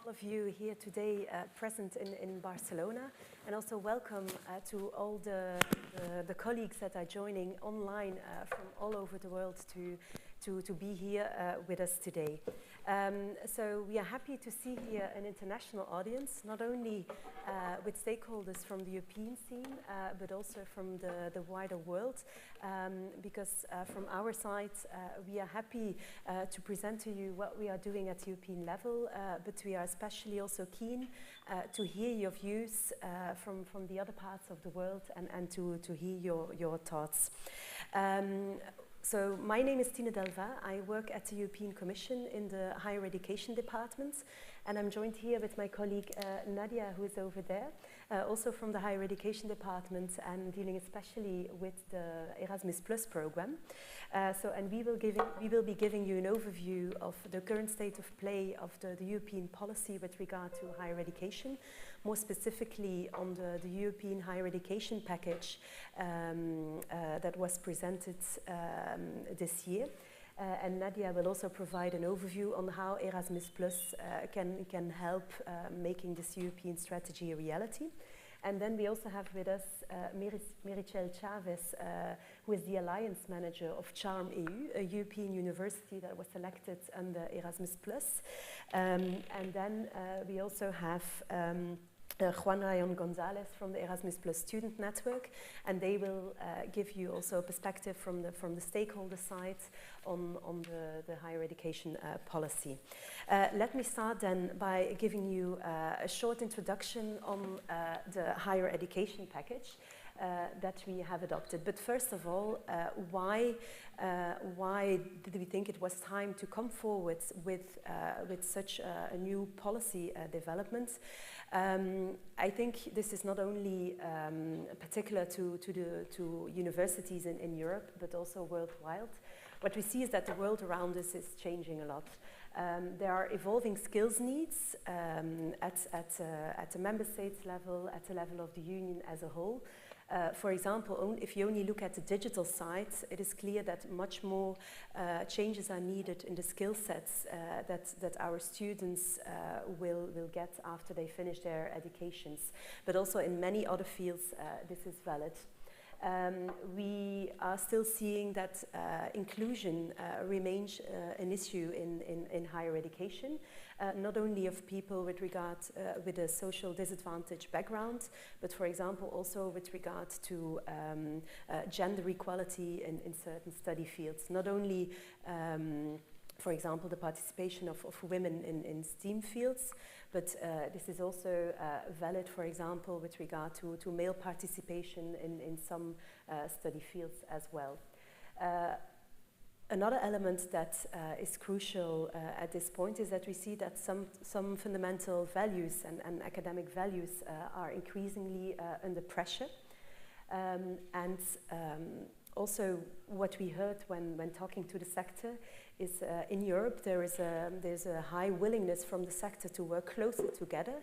all of you here today present in Barcelona, and also welcome to all the colleagues that are joining online from all over the world to be here with us today. So we are happy to see here an international audience, not only with stakeholders from the European scene, but also from the wider world, because from our side, we are happy to present to you what we are doing at European level, but we are especially also keen to hear your views from the other parts of the world and to hear your thoughts. So my name is Tine Delva. I work at the European Commission in the Higher Education Department, and I'm joined here with my colleague Nadia, who is over there, also from the Higher Education Department and dealing especially with the Erasmus Plus program. And we will be giving you an overview of the current state of play of the European policy with regard to higher education, more specifically on the European higher education package that was presented this year. And Nadia will also provide an overview on how Erasmus Plus can help making this European strategy a reality. And then we also have with us Meritxell Chavez, who is the Alliance Manager of Charm EU, a European university that was selected under Erasmus Plus. And then we also have Juan Rayon Gonzalez from the Erasmus Plus Student Network, and they will give you also a perspective from the stakeholder side on the higher education policy. Let me start then by giving you a short introduction on the higher education package that we have adopted. But first of all, why did we think it was time to come forward with such a new policy development? I think this is not only particular to universities in Europe, but also worldwide. What we see is that the world around us is changing a lot. There are evolving skills needs at the member states level, at the level of the union as a whole. For example, if you only look at the digital side, it is clear that much more changes are needed in the skill sets that our students will get after they finish their educations. But also in many other fields, this is valid. We are still seeing that inclusion remains an issue in higher education, not only of people with regard with a social disadvantaged background, but for example also with regard to gender equality in certain study fields. Not only for example, the participation of women in STEAM fields, but this is also valid, for example, with regard to male participation in some study fields as well. Another element that is crucial at this point is that we see that some fundamental values and academic values are increasingly under pressure. Also, what we heard when talking to the sector is in Europe there's a high willingness from the sector to work closer together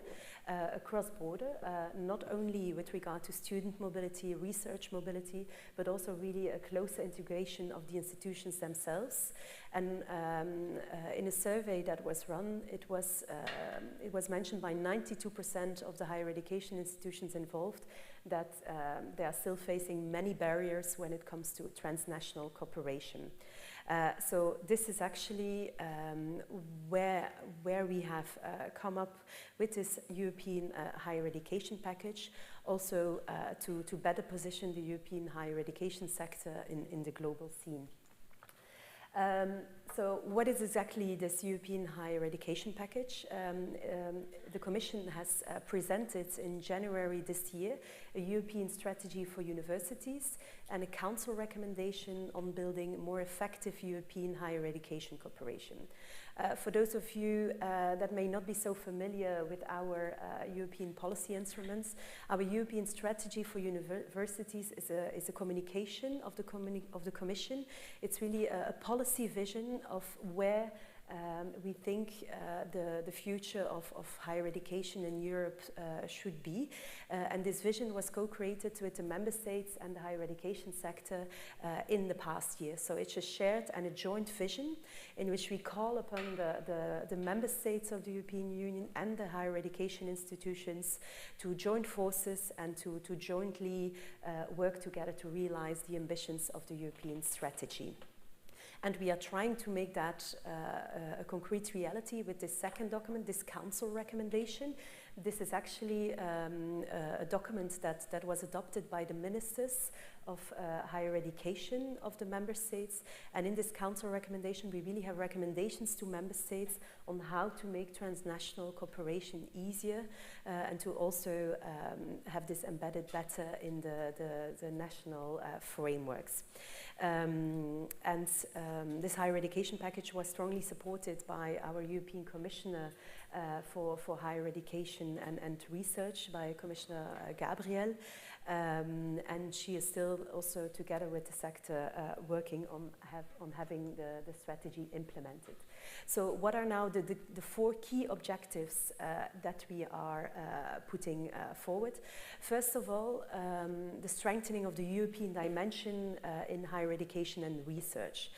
across border, not only with regard to student mobility, research mobility, but also really a closer integration of the institutions themselves. And in a survey that was run, it was mentioned by 92% of the higher education institutions involved that they are still facing many barriers when it comes to transnational cooperation. So this is actually where we have come up with this European higher education package, also to better position the European higher education sector in the global scene. So what is exactly this European higher education package? The Commission has presented in January this year a European strategy for universities and a Council recommendation on building more effective European higher education cooperation. For those of you that may not be so familiar with our European policy instruments, our European strategy for universities is a communication of the Commission. It's really a policy vision of where we think the future of higher education in Europe should be. And this vision was co-created with the member states and the higher education sector in the past year. So it's a shared and a joint vision in which we call upon the member states of the European Union and the higher education institutions to join forces and to jointly work together to realize the ambitions of the European strategy. And we are trying to make that a concrete reality with this second document, this council recommendation. This is actually a document that was adopted by the ministers of higher education of the member states. And in this council recommendation, we really have recommendations to member states on how to make transnational cooperation easier and to also have this embedded better in the national frameworks. This higher education package was strongly supported by our European Commissioner for higher education and research, by Commissioner Gabriel, and she is still also together with the sector working on having the strategy implemented. So what are now the four key objectives that we are putting forward? First of all, the strengthening of the European dimension in higher education and research.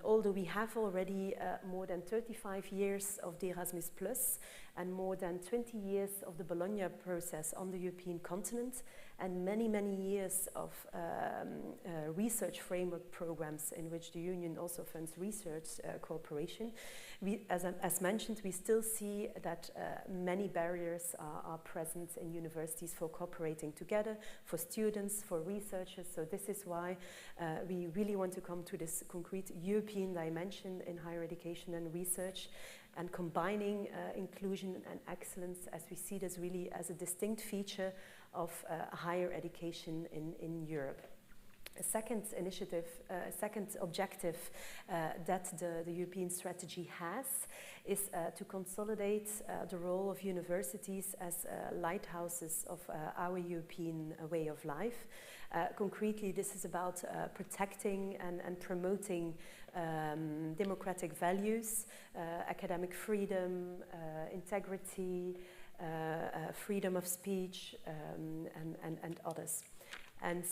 Although we have already more than 35 years of the Erasmus Plus and more than 20 years of the Bologna process on the European continent, and many, many years of research framework programs in which the Union also funds research cooperation, as mentioned, we still see that many barriers are present in universities for cooperating together, for students, for researchers. So this is why we really want to come to this concrete European dimension in higher education and research, and combining inclusion and excellence, as we see this really as a distinct feature of higher education in Europe. A second initiative, second objective that the European strategy has is to consolidate the role of universities as lighthouses of our European way of life. Concretely, this is about protecting and promoting democratic values, academic freedom, integrity, freedom of speech, and others. And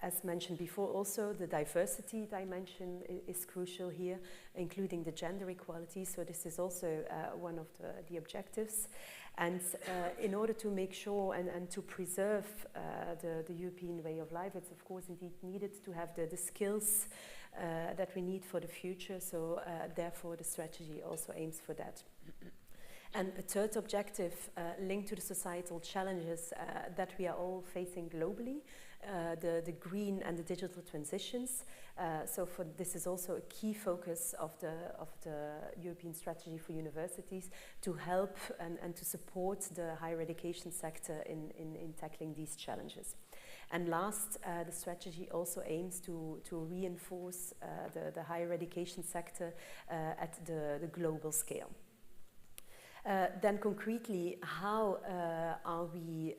as mentioned before, also the diversity dimension is crucial here, including the gender equality. So this is also one of the objectives. And in order to make sure and to preserve the European way of life, it's of course indeed needed to have the skills that we need for the future. So therefore the strategy also aims for that. And a third objective linked to the societal challenges that we are all facing globally, the green and the digital transitions. So this is also a key focus of the European strategy for universities, to help and to support the higher education sector in tackling these challenges. And last, the strategy also aims to reinforce the higher education sector at the global scale. Then concretely, how are we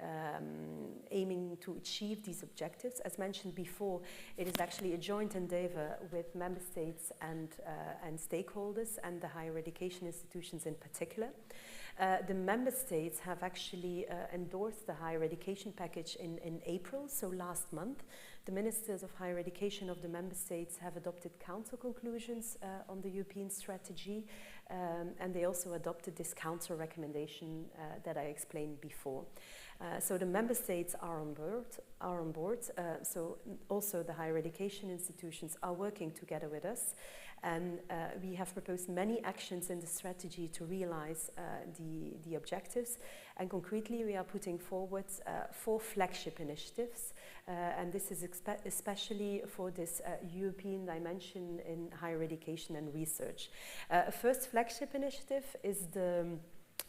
aiming to achieve these objectives? As mentioned before, it is actually a joint endeavor with member states and stakeholders, and the higher education institutions in particular. The member states have actually endorsed the higher education package in April, so last month. The ministers of higher education of the member states have adopted council conclusions on the European strategy, and they also adopted this council recommendation that I explained before. So the member states are on board. So also the higher education institutions are working together with us. And we have proposed many actions in the strategy to realize the objectives. And concretely, we are putting forward 4 flagship initiatives. And this is especially for this European dimension in higher education and research. First flagship initiative is the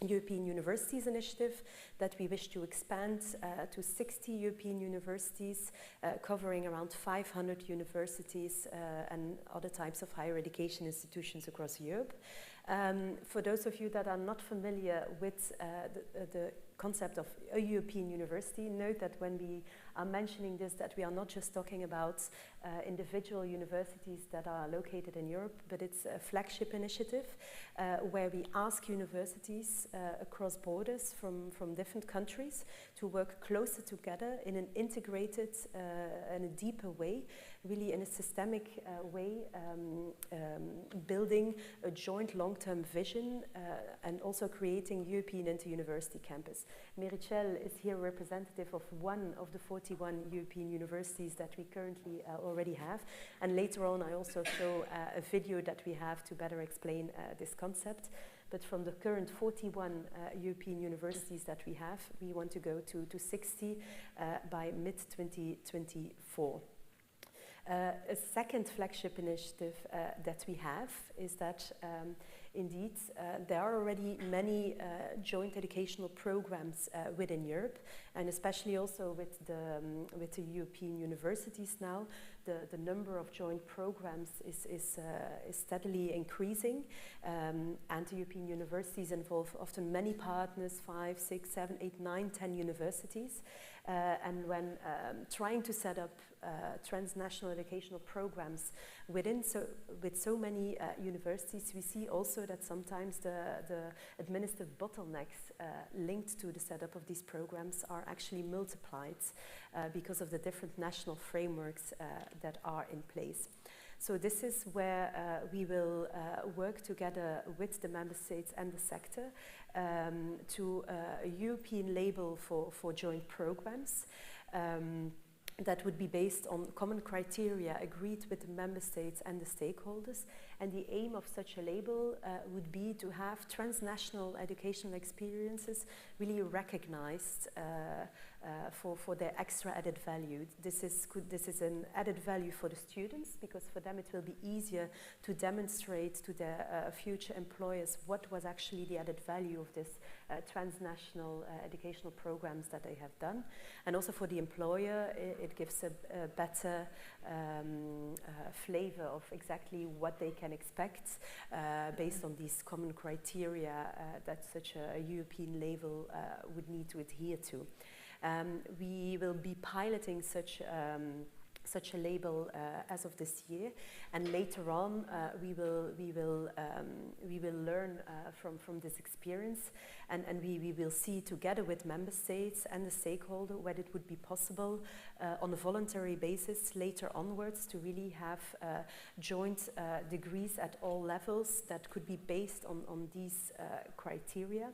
European Universities Initiative that we wish to expand to 60 European universities, covering around 500 universities and other types of higher education institutions across Europe. For those of you that are not familiar with the concept of a European university. Note that when we are mentioning this, that we are not just talking about individual universities that are located in Europe, but it's a flagship initiative where we ask universities across borders from different countries to work closer together in an integrated and a deeper way, really in a systemic way, building a joint long-term vision and also creating European inter-university campus. Merichel is here representative of one of the 41 European universities that we currently already have, and later on I also show a video that we have to better explain this concept. But from the current 41 European universities that we have, we want to go to 60 by mid-2024. A second flagship initiative that we have is that indeed there are already many joint educational programs within Europe, and especially also with the European universities now, the number of joint programs is steadily increasing, and the European universities involve often many partners, 5, 6, 7, 8, 9, 10 universities. And when trying to set up transnational educational programs with so many universities, we see also that sometimes the administrative bottlenecks linked to the setup of these programs are actually multiplied because of the different national frameworks that are in place. So this is where we will work together with the member states and the sector to a European label for joint programs that would be based on common criteria agreed with the member states and the stakeholders. And the aim of such a label would be to have transnational educational experiences really recognized for their extra added value. This is an added value for the students, because for them it will be easier to demonstrate to their future employers what was actually the added value of this transnational educational programs that they have done. And also for the employer, it gives a better flavor of exactly what they can expect based on these common criteria that such a European label would need to adhere to. We will be piloting such a label as of this year, and later on we will learn from this experience, and we will see together with member states and the stakeholder whether it would be possible on a voluntary basis later onwards to really have joint degrees at all levels that could be based on these criteria.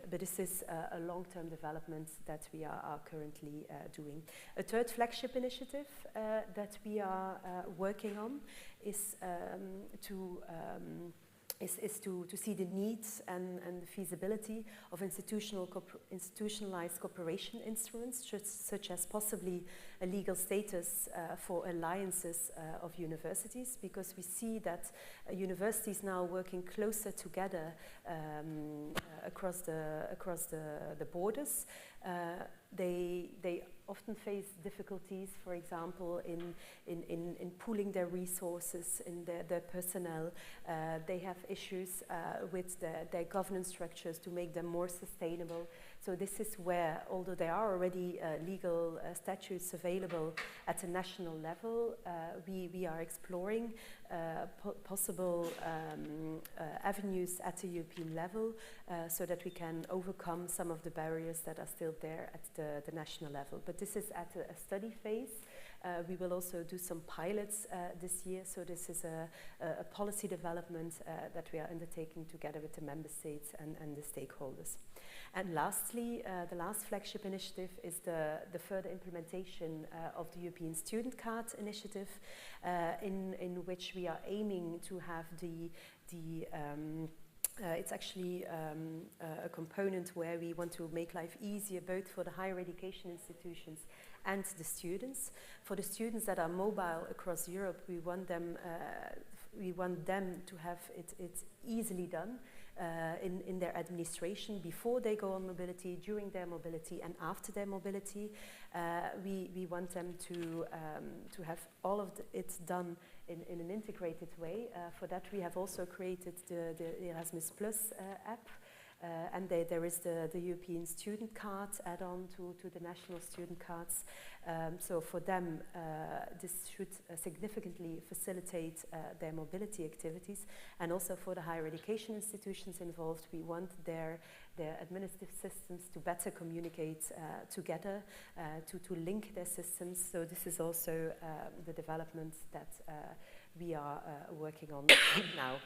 But this is a long-term development that we are currently doing. A third flagship initiative that we are working on is to see the needs and the feasibility of institutionalized cooperation instruments, such as possibly a legal status for alliances of universities, because we see that universities now working closer together across the borders. They often face difficulties, for example, in pooling their resources, in their personnel. They have issues with their governance structures to make them more sustainable. So this is where, although there are already legal statutes available at a national level, we are exploring possible avenues at the European level so that we can overcome some of the barriers that are still there at the national level. But this is at a study phase. We will also do some pilots this year, so this is a policy development that we are undertaking together with the member states and the stakeholders. And lastly, the last flagship initiative is the further implementation of the European Student Card initiative, in which we are aiming to have it's actually a component where we want to make life easier both for the higher education institutions and the students. For the students that are mobile across Europe, we want them to have it easily done in their administration before they go on mobility, during their mobility, and after their mobility. We want them to have all of it done in an integrated way. For that, we have also created the Erasmus Plus app, And there is the European student card add-on to the national student cards. So for them, this should significantly facilitate their mobility activities. And also for the higher education institutions involved, we want their administrative systems to better communicate together, to link their systems. So this is also the development that we are working on now.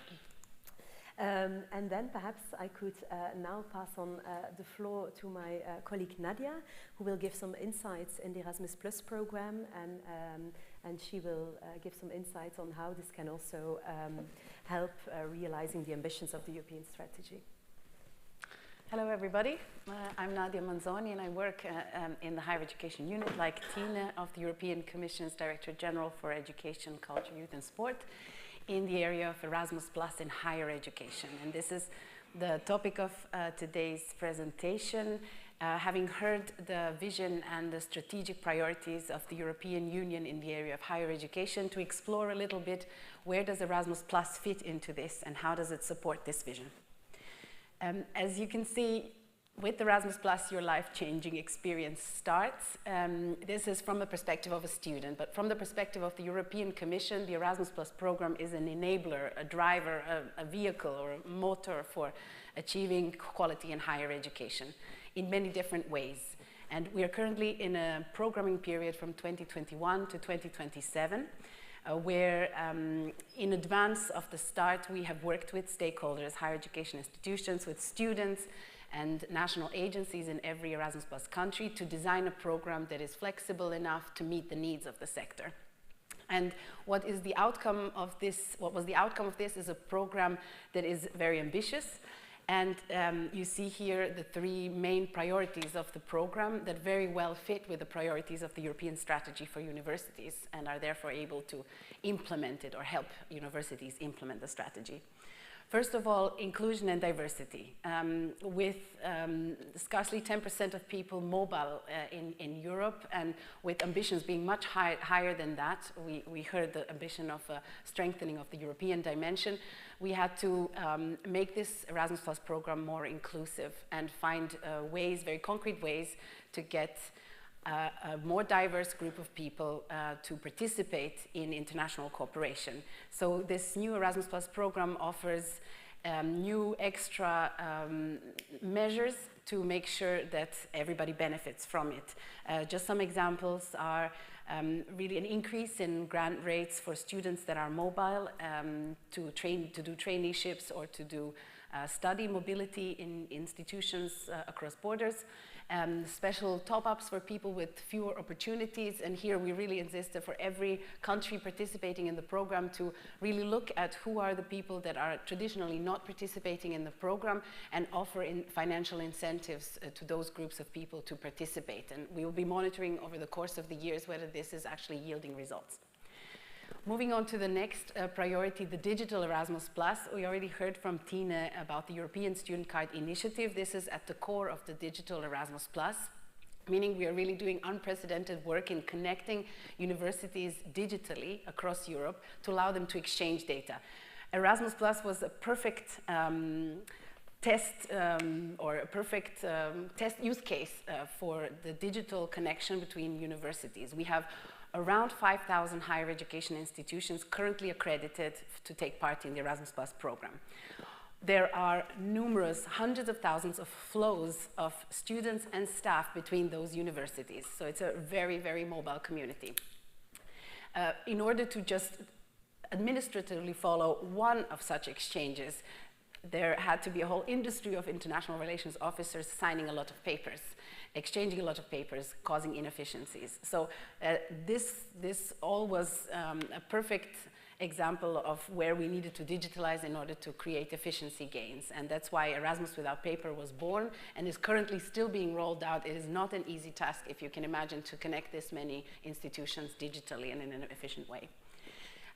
And then perhaps I could now pass on the floor to my colleague Nadia, who will give some insights in the Erasmus Plus program, and she will give some insights on how this can also help realizing the ambitions of the European strategy. Hello everybody, I'm Nadia Manzoni and I work in the Higher Education Unit, like Tine, of the European Commission's Director General for Education, Culture, Youth and Sport, in the area of Erasmus Plus in higher education. And this is the topic of today's presentation. Having heard the vision and the strategic priorities of the European Union in the area of higher education, to explore a little bit where does Erasmus Plus fit into this and how does it support this vision. As you can see, with Erasmus Plus, your life-changing experience starts. This is from the perspective of a student, but from the perspective of the European Commission, the Erasmus Plus program is an enabler, a driver, a vehicle or a motor for achieving quality in higher education in many different ways. And we are currently in a programming period from 2021 to 2027, where in advance of the start, we have worked with stakeholders, higher education institutions, with students, and national agencies in every Erasmus Plus country to design a program that is flexible enough to meet the needs of the sector. And what is the outcome of this? What was the outcome of this is a program that is very ambitious. And you see here the three main priorities of the program that very well fit with the priorities of the European strategy for universities and are therefore able to implement it or help universities implement the strategy. First of all, inclusion and diversity. With scarcely 10% of people mobile in Europe, and with ambitions being much higher than that, we heard the ambition of strengthening of the European dimension. We had to make this Erasmus Plus program more inclusive and find ways, very concrete ways, to get a more diverse group of people to participate in international cooperation. So this new Erasmus Plus program offers new extra measures to make sure that everybody benefits from it. Just some examples are really an increase in grant rates for students that are mobile to do traineeships or to do study mobility in institutions across borders. Special top-ups for people with fewer opportunities, and here we really insisted for every country participating in the program to really look at who are the people that are traditionally not participating in the program and offer financial incentives to those groups of people to participate. And we will be monitoring over the course of the years whether this is actually yielding results. Moving on to the next priority, the digital Erasmus Plus. We already heard from Tine about the European Student Card Initiative. This is at the core of the digital Erasmus Plus, meaning we are really doing unprecedented work in connecting universities digitally across Europe to allow them to exchange data. Erasmus Plus was a perfect test use case for the digital connection between universities. We have around 5,000 higher education institutions currently accredited to take part in the Erasmus Plus program. There are numerous, hundreds of thousands of flows of students and staff between those universities. So it's a very, very mobile community. In order to just administratively follow one of such exchanges, there had to be a whole industry of international relations officers signing a lot of papers, exchanging a lot of papers, causing inefficiencies. So this all was a perfect example of where we needed to digitalize in order to create efficiency gains. And that's why Erasmus Without Paper was born and is currently still being rolled out. It is not an easy task, if you can imagine, to connect this many institutions digitally and in an efficient way.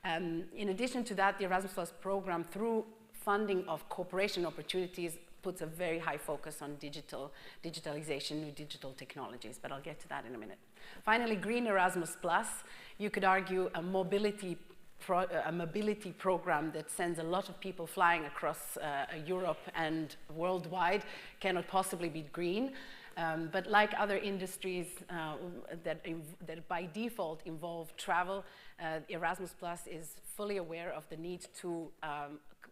In addition to that, the Erasmus Plus program, through funding of cooperation opportunities, puts a very high focus on digitalization, new digital technologies, but I'll get to that in a minute. Finally, Green Erasmus Plus, you could argue a mobility a mobility program that sends a lot of people flying across Europe and worldwide cannot possibly be green. But like other industries that by default involve travel, Erasmus Plus is fully aware of the need to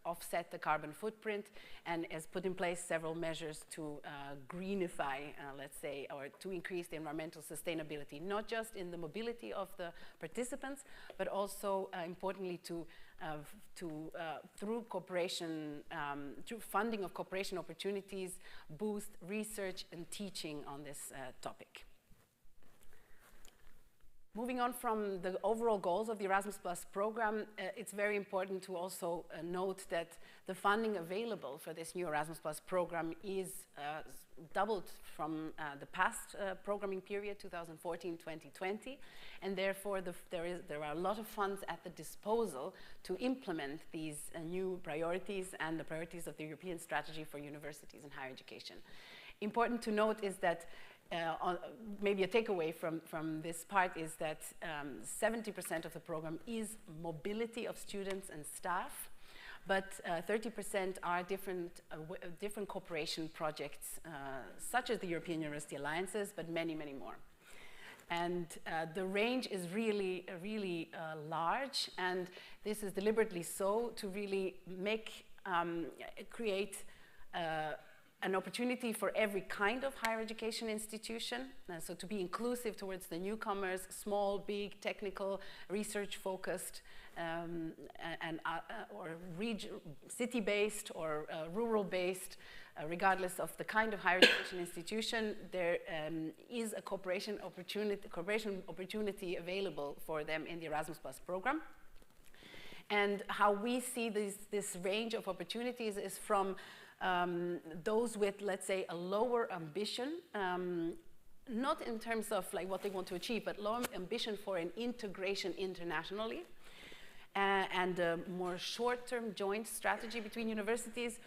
offset the carbon footprint and has put in place several measures to greenify, let's say, or to increase the environmental sustainability, not just in the mobility of the participants, but also importantly through cooperation, through funding of cooperation opportunities, boost research and teaching on this topic. Moving on from the overall goals of the Erasmus Plus program, it's very important to also note that the funding available for this new Erasmus Plus program is doubled from the past programming period, 2014-2020, and therefore there are a lot of funds at the disposal to implement these new priorities and the priorities of the European Strategy for Universities and Higher Education. Important to note is that maybe a takeaway from this part is that 70% of the program is mobility of students and staff, but 30% are different cooperation projects, such as the European University Alliances, but many, many more. And the range is really, really large, and this is deliberately so to really create an opportunity for every kind of higher education institution, so to be inclusive towards the newcomers, small, big, technical, research-focused, or city-based or rural-based, regardless of the kind of higher education institution, there is a cooperation opportunity available for them in the Erasmus Plus program. And how we see this range of opportunities is from those with, let's say, a lower ambition, not in terms of like what they want to achieve, but lower ambition for an integration internationally, and a more short-term joint strategy between universities,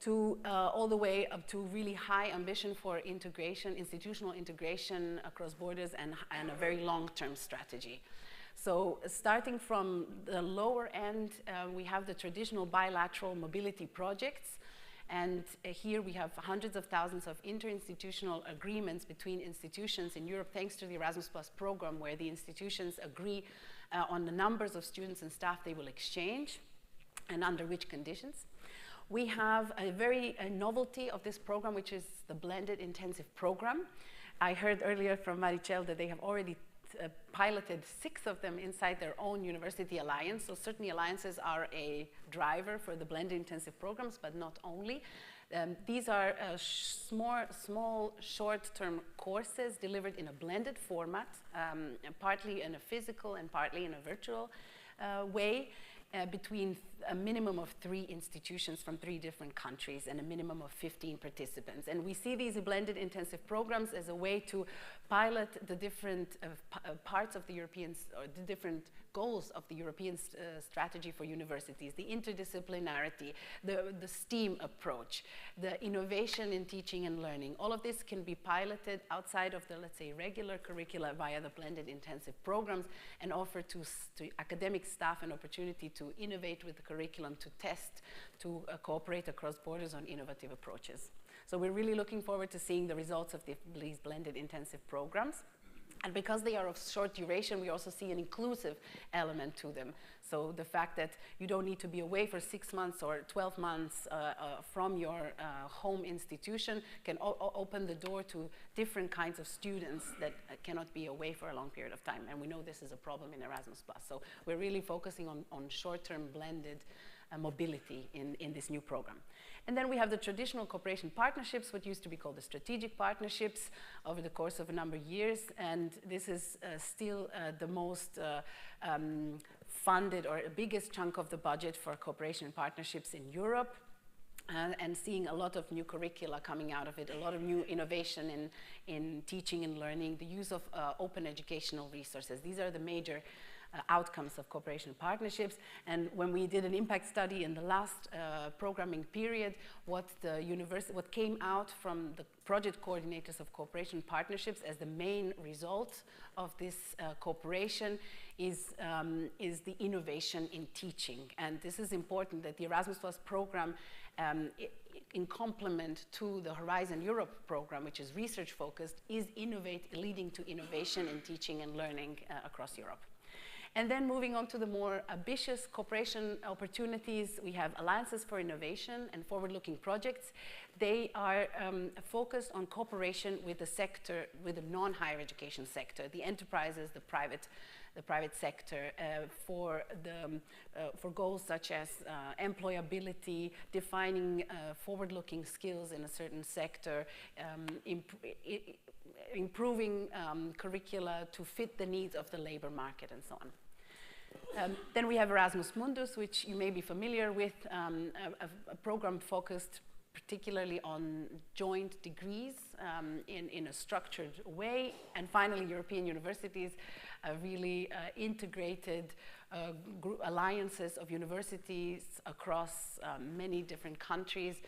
to all the way up to really high ambition for integration, institutional integration across borders, and a very long-term strategy. So starting from the lower end, we have the traditional bilateral mobility projects. And here we have hundreds of thousands of interinstitutional agreements between institutions in Europe, thanks to the Erasmus Plus program, where the institutions agree on the numbers of students and staff they will exchange and under which conditions. We have a novelty of this program, which is the blended intensive program. I heard earlier from Marichel that they have already piloted 6 of them inside their own university alliance. So certainly alliances are a driver for the blended intensive programs, but not only. These are small, short-term courses delivered in a blended format, partly in a physical and partly in a virtual way, between a minimum of 3 institutions from 3 different countries and a minimum of 15 participants. And we see these blended intensive programs as a way to pilot the different parts of the European, or the different goals of the European strategy for universities, the interdisciplinarity, the STEAM approach, the innovation in teaching and learning. All of this can be piloted outside of the, let's say, regular curricula via the blended intensive programs, and offer to academic staff an opportunity to innovate with the curriculum, to test, to cooperate across borders on innovative approaches. So we're really looking forward to seeing the results of these blended intensive programs. And because they are of short duration, we also see an inclusive element to them. So the fact that you don't need to be away for 6 months or 12 months from your home institution can open the door to different kinds of students that cannot be away for a long period of time. And we know this is a problem in Erasmus+. So we're really focusing on short-term blended mobility in this new program. And then we have the traditional cooperation partnerships, what used to be called the strategic partnerships, over the course of a number of years. And this is still the most funded, or the biggest chunk of the budget for cooperation and partnerships in Europe. And seeing a lot of new curricula coming out of it, a lot of new innovation in teaching and learning, the use of open educational resources. These are the major outcomes of cooperation and partnerships. And when we did an impact study in the last programming period, what came out from the project coordinators of cooperation and partnerships as the main result of this cooperation is the innovation in teaching. And this is important, that the Erasmus Plus program, in complement to the Horizon Europe program, which is research focused, is leading to innovation in teaching and learning across Europe. And then moving on to the more ambitious cooperation opportunities, we have Alliances for Innovation and forward-looking projects. They are focused on cooperation with the sector, with the non-higher education sector, the enterprises, the private sector, for goals such as employability, defining forward-looking skills in a certain sector, improving curricula to fit the needs of the labor market, and so on. Then we have Erasmus Mundus, which you may be familiar with, a program focused particularly on joint degrees in a structured way. And finally, European universities, really integrated alliances of universities across many different countries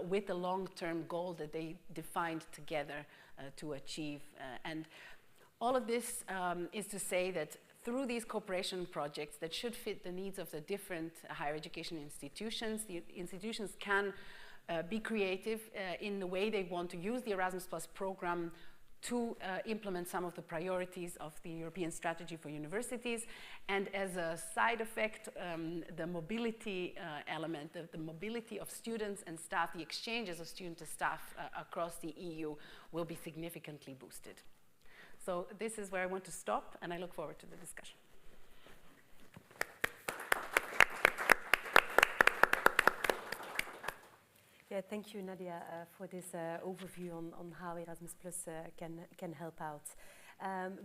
with a long-term goal that they defined together to achieve. And all of this is to say that through these cooperation projects that should fit the needs of the different higher education institutions, the institutions can be creative in the way they want to use the Erasmus Plus program to implement some of the priorities of the European strategy for universities. And as a side effect, the mobility element, the mobility of students and staff, the exchanges of student to staff across the EU will be significantly boosted. So this is where I want to stop, and I look forward to the discussion. Yeah, thank you, Nadia, for this overview on how Erasmus Plus can help out.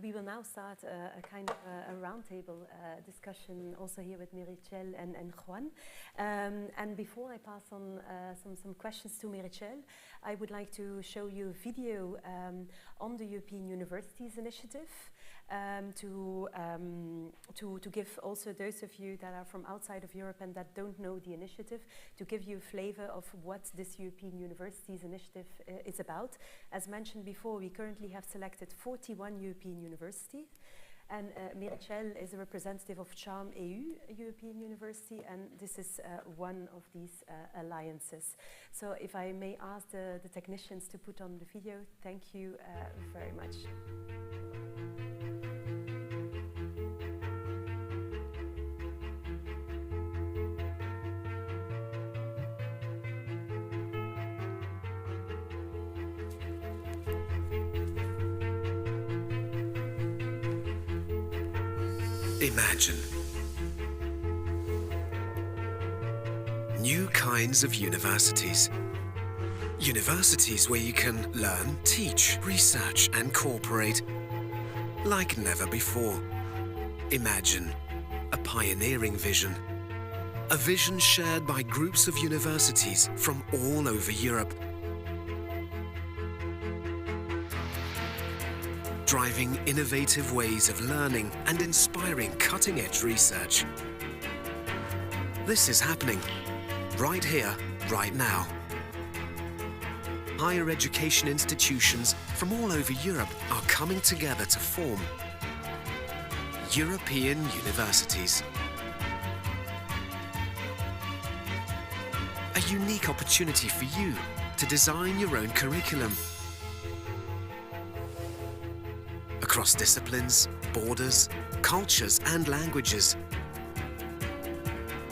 We will now start a kind of a roundtable discussion also here with Meritxell and Juan. And before I pass on some questions to Meritxell, I would like to show you a video on the European Universities Initiative to give also those of you that are from outside of Europe and that don't know the initiative, to give you a flavor of what this European Universities Initiative is about. As mentioned before, we currently have selected 41 European universities, and Meritxell is a representative of Charm EU European University, and this is one of these alliances. So if I may ask the technicians to put on the video, thank you very much. Imagine new kinds of universities. Universities where you can learn, teach, research and cooperate like never before. Imagine a pioneering vision. A vision shared by groups of universities from all over Europe. Driving innovative ways of learning and inspiring cutting-edge research. This is happening right here, right now. Higher education institutions from all over Europe are coming together to form European universities. A unique opportunity for you to design your own curriculum. Across disciplines, borders, cultures and languages.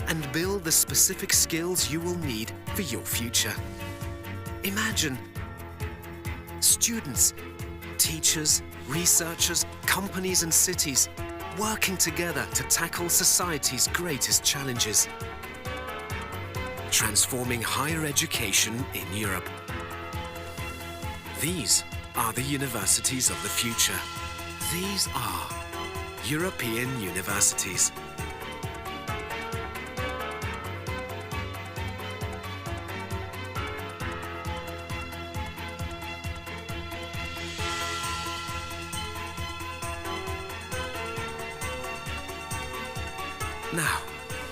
And build the specific skills you will need for your future. Imagine students, teachers, researchers, companies and cities working together to tackle society's greatest challenges. Transforming higher education in Europe. These are the universities of the future. These are European universities. Now,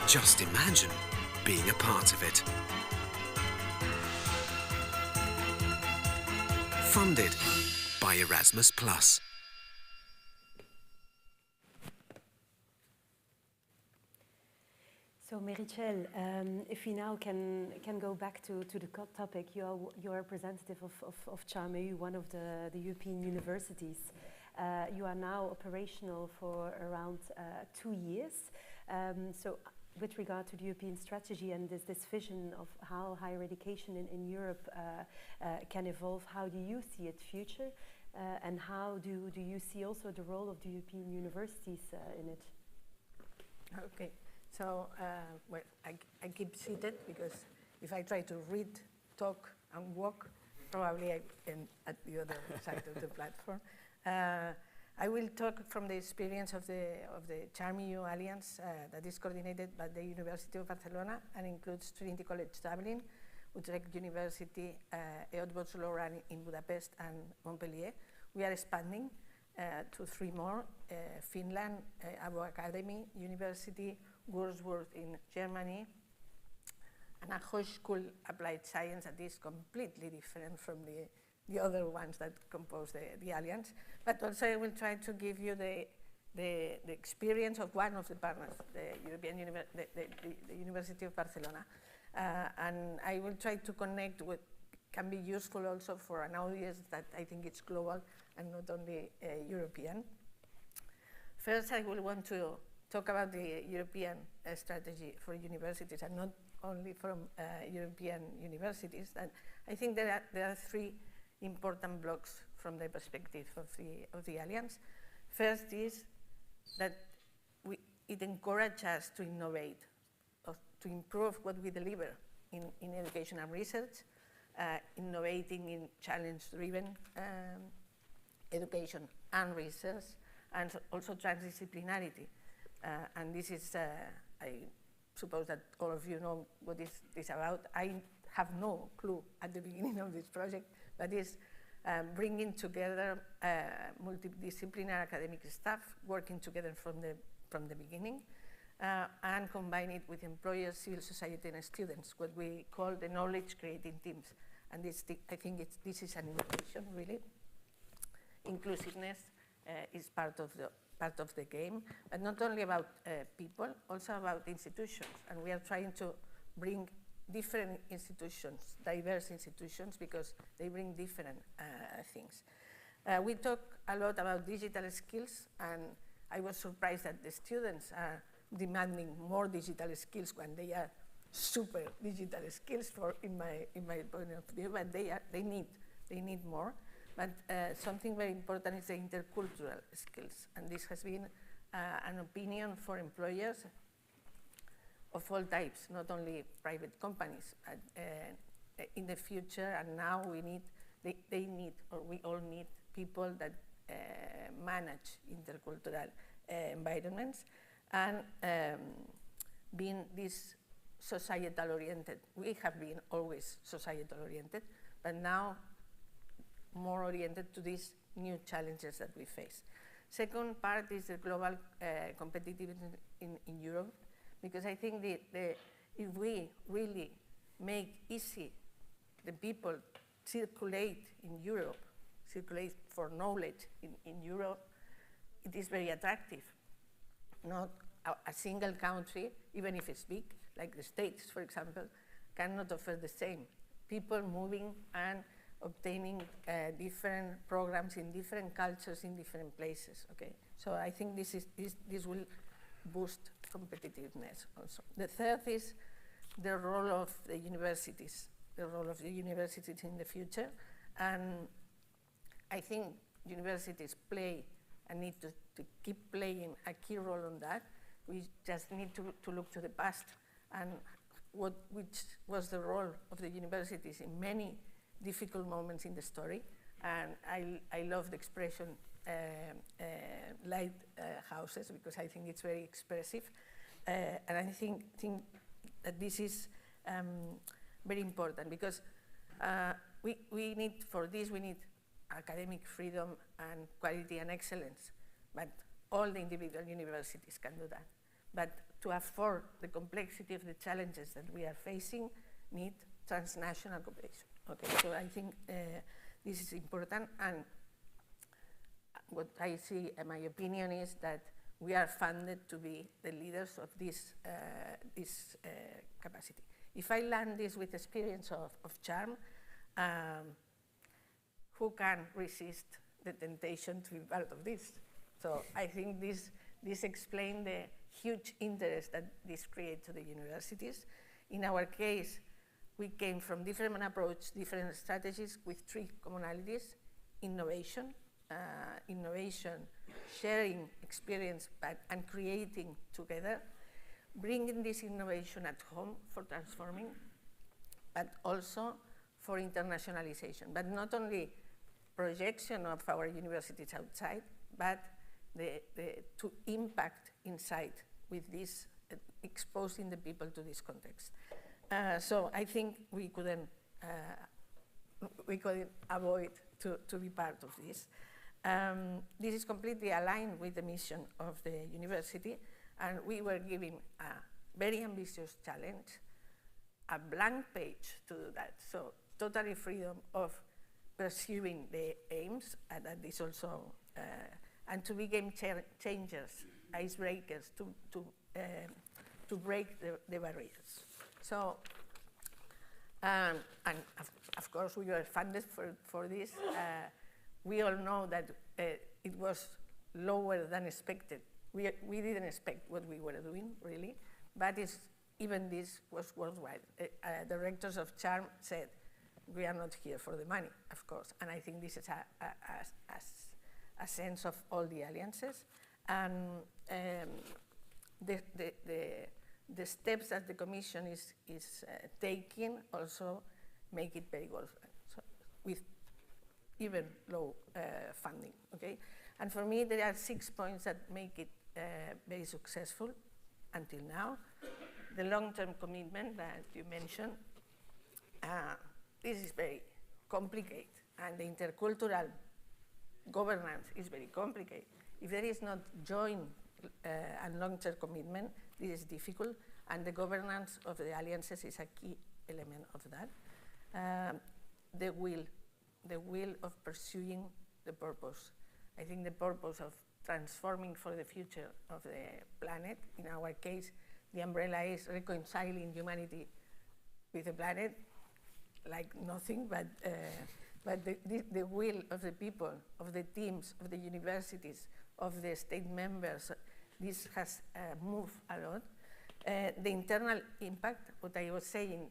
just imagine being a part of it. Funded by Erasmus+. So Merichel, if we now can go back to the topic, you're a representative of CHARMEU, one of the European universities. You are now operational for around 2 years. So with regard to the European strategy and this vision of how higher education in Europe can evolve, how do you see its future? And how do you see also the role of the European universities in it? Okay. So, well, I keep seated because if I try to read, talk, and walk, probably I am at the other side of the platform. I will talk from the experience of the CHARMEU Alliance that is coordinated by the University of Barcelona and includes Trinity College Dublin, Utrecht University, EOT Barcelona in Budapest, and Montpellier. We are expanding to 3 more, Finland, Abo Academy University, Würzburg in Germany, and a Hochschule Applied Science that is completely different from the other ones that compose the Alliance. But also I will try to give you the experience of one of the partners, the University of Barcelona. And I will try to connect what can be useful also for an audience that I think it's global and not only European. First, I will want to talk about the European strategy for universities, and not only from European universities. And I think there are 3 important blocks from the perspective of the Alliance. First is that it encourages us to innovate, to improve what we deliver in education and research, innovating in challenge-driven education and research, and also transdisciplinarity. And this is, I suppose that all of you know what this is about. I have no clue at the beginning of this project, but it's bringing together multidisciplinary academic staff, working together from the beginning, and combine it with employers, civil society, and students, what we call the knowledge-creating teams. And this, I think this is an innovation, really. Inclusiveness is part of the game, but not only about people, also about institutions. And we are trying to bring different institutions, diverse institutions, because they bring different things. We talk a lot about digital skills, and I was surprised that the students are demanding more digital skills when they are super digital skills in my point of view, but they need more. But something very important is the intercultural skills, and this has been an opinion for employers of all types, not only private companies. In the future, and now they need, or we all need, people that manage intercultural environments, and being this societal oriented. We have been always societal oriented, but now more oriented to these new challenges that we face. Second part is the global competitiveness in Europe, because I think if we really make easy the people circulate in Europe, circulate for knowledge in Europe, it is very attractive. Not a single country, even if it's big, like the States, for example, cannot offer the same. People moving and obtaining different programs in different cultures in different places. Okay, so I think this will boost competitiveness also. The third is the role of the universities, in the future, and I think universities play and need to keep playing a key role on that. We just need to look to the past and which was the role of the universities in many difficult moments in the story. And I love the expression lighthouses, because I think it's very expressive. And I think that this is very important, because we need, for this, we need academic freedom and quality and excellence, but all the individual universities can do that. but to afford the complexity of the challenges that we are facing, need transnational cooperation. Okay, so I think this is important, and what I see, in my opinion, is that we are funded to be the leaders of this capacity. If I land this with experience of charm, who can resist the temptation to be part of this? So I think this explains the huge interest that this creates to the universities. In our case, we came from different approaches, different strategies with 3 commonalities: innovation, sharing experience, and creating together, bringing this innovation at home for transforming, but also for internationalization. But not only projection of our universities outside, but to impact inside with this, exposing the people to this context. So I think we couldn't avoid to be part of this. This is completely aligned with the mission of the university, and we were given a very ambitious challenge, a blank page to do that. So totally freedom of pursuing the aims, and that is also, and to be game changers, icebreakers, to break the barriers. So, and of course we were funded for this. We all know that it was lower than expected. We didn't expect what we were doing, really, but even this was worthwhile. The rectors of CHARM said, we are not here for the money, of course, and I think this is a sense of all the alliances. And the steps that the Commission is taking also make it very worthwhile, so with even low funding, okay? And for me, there are 6 points that make it very successful until now. The long-term commitment that you mentioned, this is very complicated, and the intercultural governance is very complicated. If there is not joint and long-term commitment, this is difficult, and the governance of the alliances is a key element of that. The will of pursuing the purpose. I think the purpose of transforming for the future of the planet. In our case, the umbrella is reconciling humanity with the planet, like nothing, but the will of the people, of the teams, of the universities, of the state members, this has moved a lot. The internal impact, what I was saying,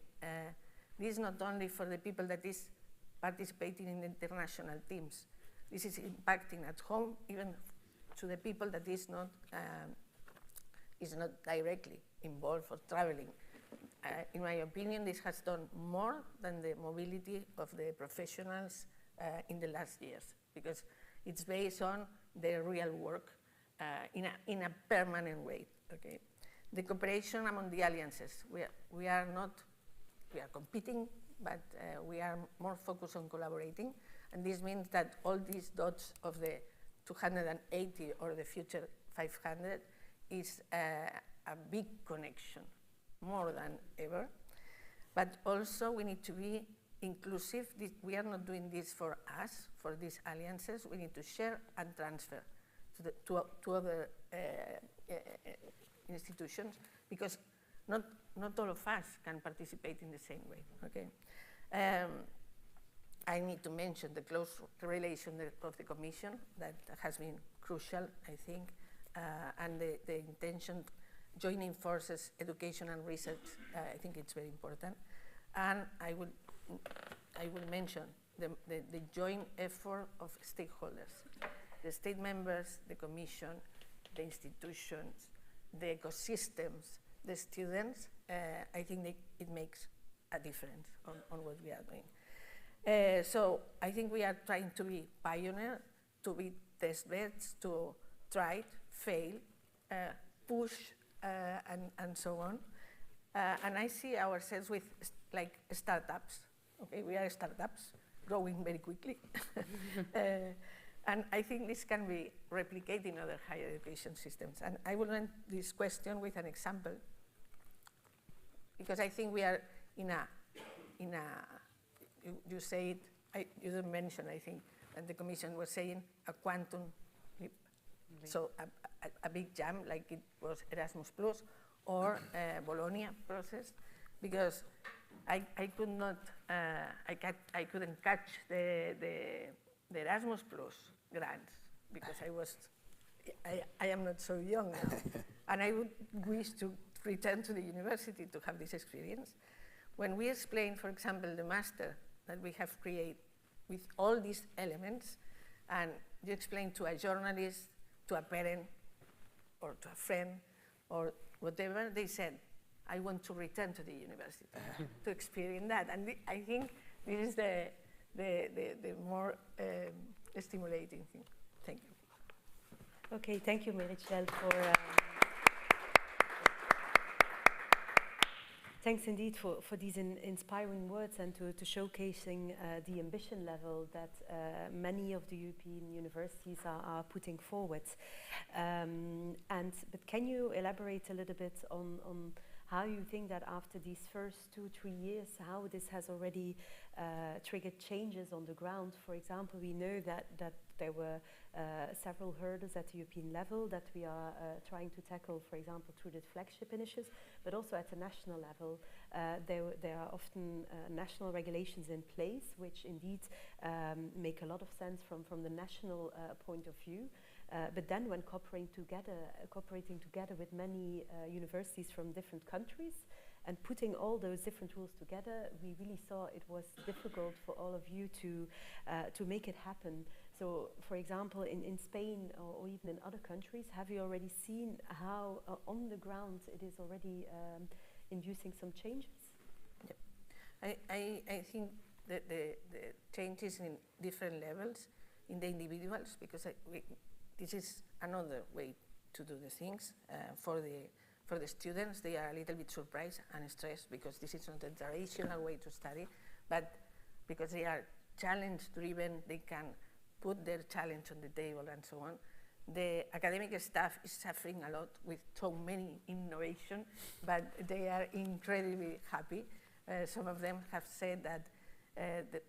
this is not only for the people that is participating in the international teams. This is impacting at home, even to the people that is not directly involved or traveling. In my opinion, this has done more than the mobility of the professionals in the last years, because it's based on their real work in a permanent way. Okay, the cooperation among the alliances. We are competing, but we are more focused on collaborating, and this means that all these dots of the 280 or the future 500 is a big connection, more than ever. But also we need to be inclusive. We are not doing this for us, for these alliances. We need to share and transfer to other institutions, because not all of us can participate in the same way, okay? I need to mention the close relation of the Commission that has been crucial, I think, and the intention, joining forces, education and research, I think it's very important. And I will mention the joint effort of stakeholders, the state members, the Commission, the institutions, the ecosystems, the students. I think it makes a difference on what we are doing. So I think we are trying to be pioneer, to be test beds, to try, fail, push, and so on. And I see ourselves with like startups. Okay, we are startups growing very quickly. And I think this can be replicated in other higher education systems. And I will end this question with an example, because I think we are in a you say it, you didn't mention, I think, that the Commission was saying a quantum leap. So a big jump like it was Erasmus Plus or Bologna process, because I could not, I couldn't catch the Erasmus Plus grants because I am not so young now. And I would wish to return to the university to have this experience. When we explain, for example, the master that we have created with all these elements, and you explain to a journalist, to a parent, or to a friend, or whatever, they said, I want to return to the university to experience that. And I think this is the more stimulating thing. Thank you. Okay, thank you, Merichel, for... Thanks indeed for these inspiring words and to showcasing the ambition level that many of the European universities are putting forward. But can you elaborate a little bit on how you think that after these first 2-3 years, how this has already triggered changes on the ground? For example, we know that there were several hurdles at the European level that we are trying to tackle, for example, through the flagship initiatives, but also at the national level. There are often national regulations in place, which indeed make a lot of sense from the national point of view. But then when cooperating together with many universities from different countries and putting all those different rules together, we really saw it was difficult for all of you to make it happen. So, for example, in Spain or even in other countries, have you already seen how on the ground it is already inducing some changes? Yep. I think that the changes in different levels in the individuals, because this is another way to do the things. For the students, they are a little bit surprised and stressed because this is not the traditional way to study, but because they are challenge-driven, they can put their challenge on the table and so on. The academic staff is suffering a lot with so many innovation, but they are incredibly happy. Some of them have said that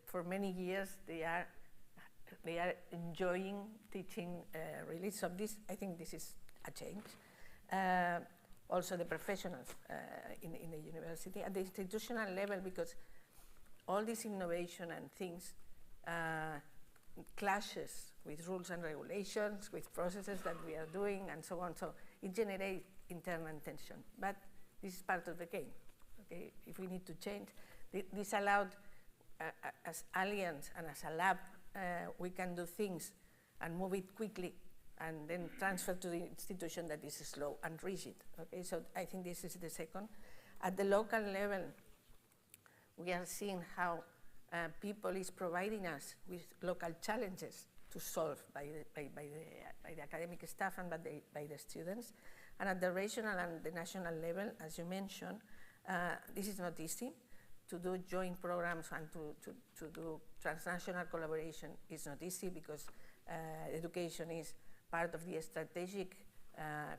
for many years they are enjoying teaching really. So this, I think this is a change. Also the professionals in the university at the institutional level, because all this innovation and things clashes with rules and regulations, with processes that we are doing and so on. So it generates internal tension, but this is part of the game. Okay, if we need to change, this allowed as Alliance and as a lab, we can do things and move it quickly and then transfer to the institution that is slow and rigid. Okay, so I think this is the second. At the local level, we are seeing how people is providing us with local challenges to solve by the academic staff and by the students. And at the regional and the national level, as you mentioned, this is not easy. To do joint programs and to do transnational collaboration is not easy, because education is part of the strategic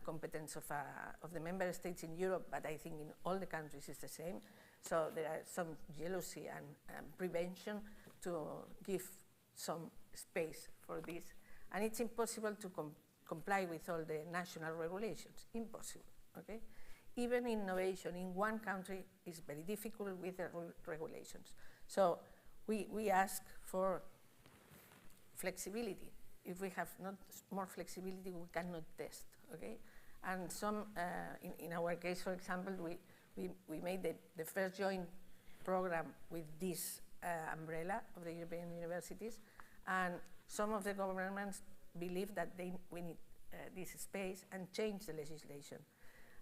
competence of the member states in Europe, but I think in all the countries it's the same. So there are some jealousy and prevention to give some space for this. And it's impossible to comply with all the national regulations, impossible, okay? Even innovation in one country is very difficult with the regulations. So we ask for flexibility. If we have not more flexibility, we cannot test, okay? And some, in our case, for example, we made the first joint program with this umbrella of the European universities, and some of the governments believe that we need this space and change the legislation.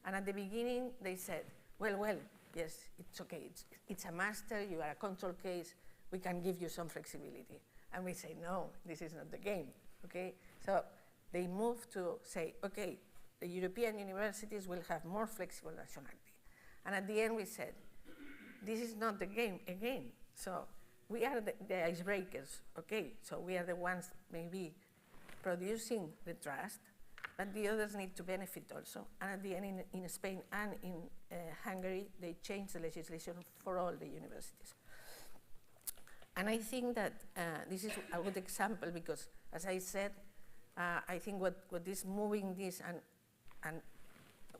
And at the beginning, they said, well, yes, it's okay. It's a master, you are a control case, we can give you some flexibility. And we say, no, this is not the game, okay? So they moved to say, okay, the European universities will have more flexible nationality. And at the end, we said, this is not the game again. So we are the icebreakers, okay? So we are the ones maybe producing the trust, but the others need to benefit also. And at the end, in Spain and in Hungary, they changed the legislation for all the universities. And I think that this is a good example because, as I said, I think what is moving this and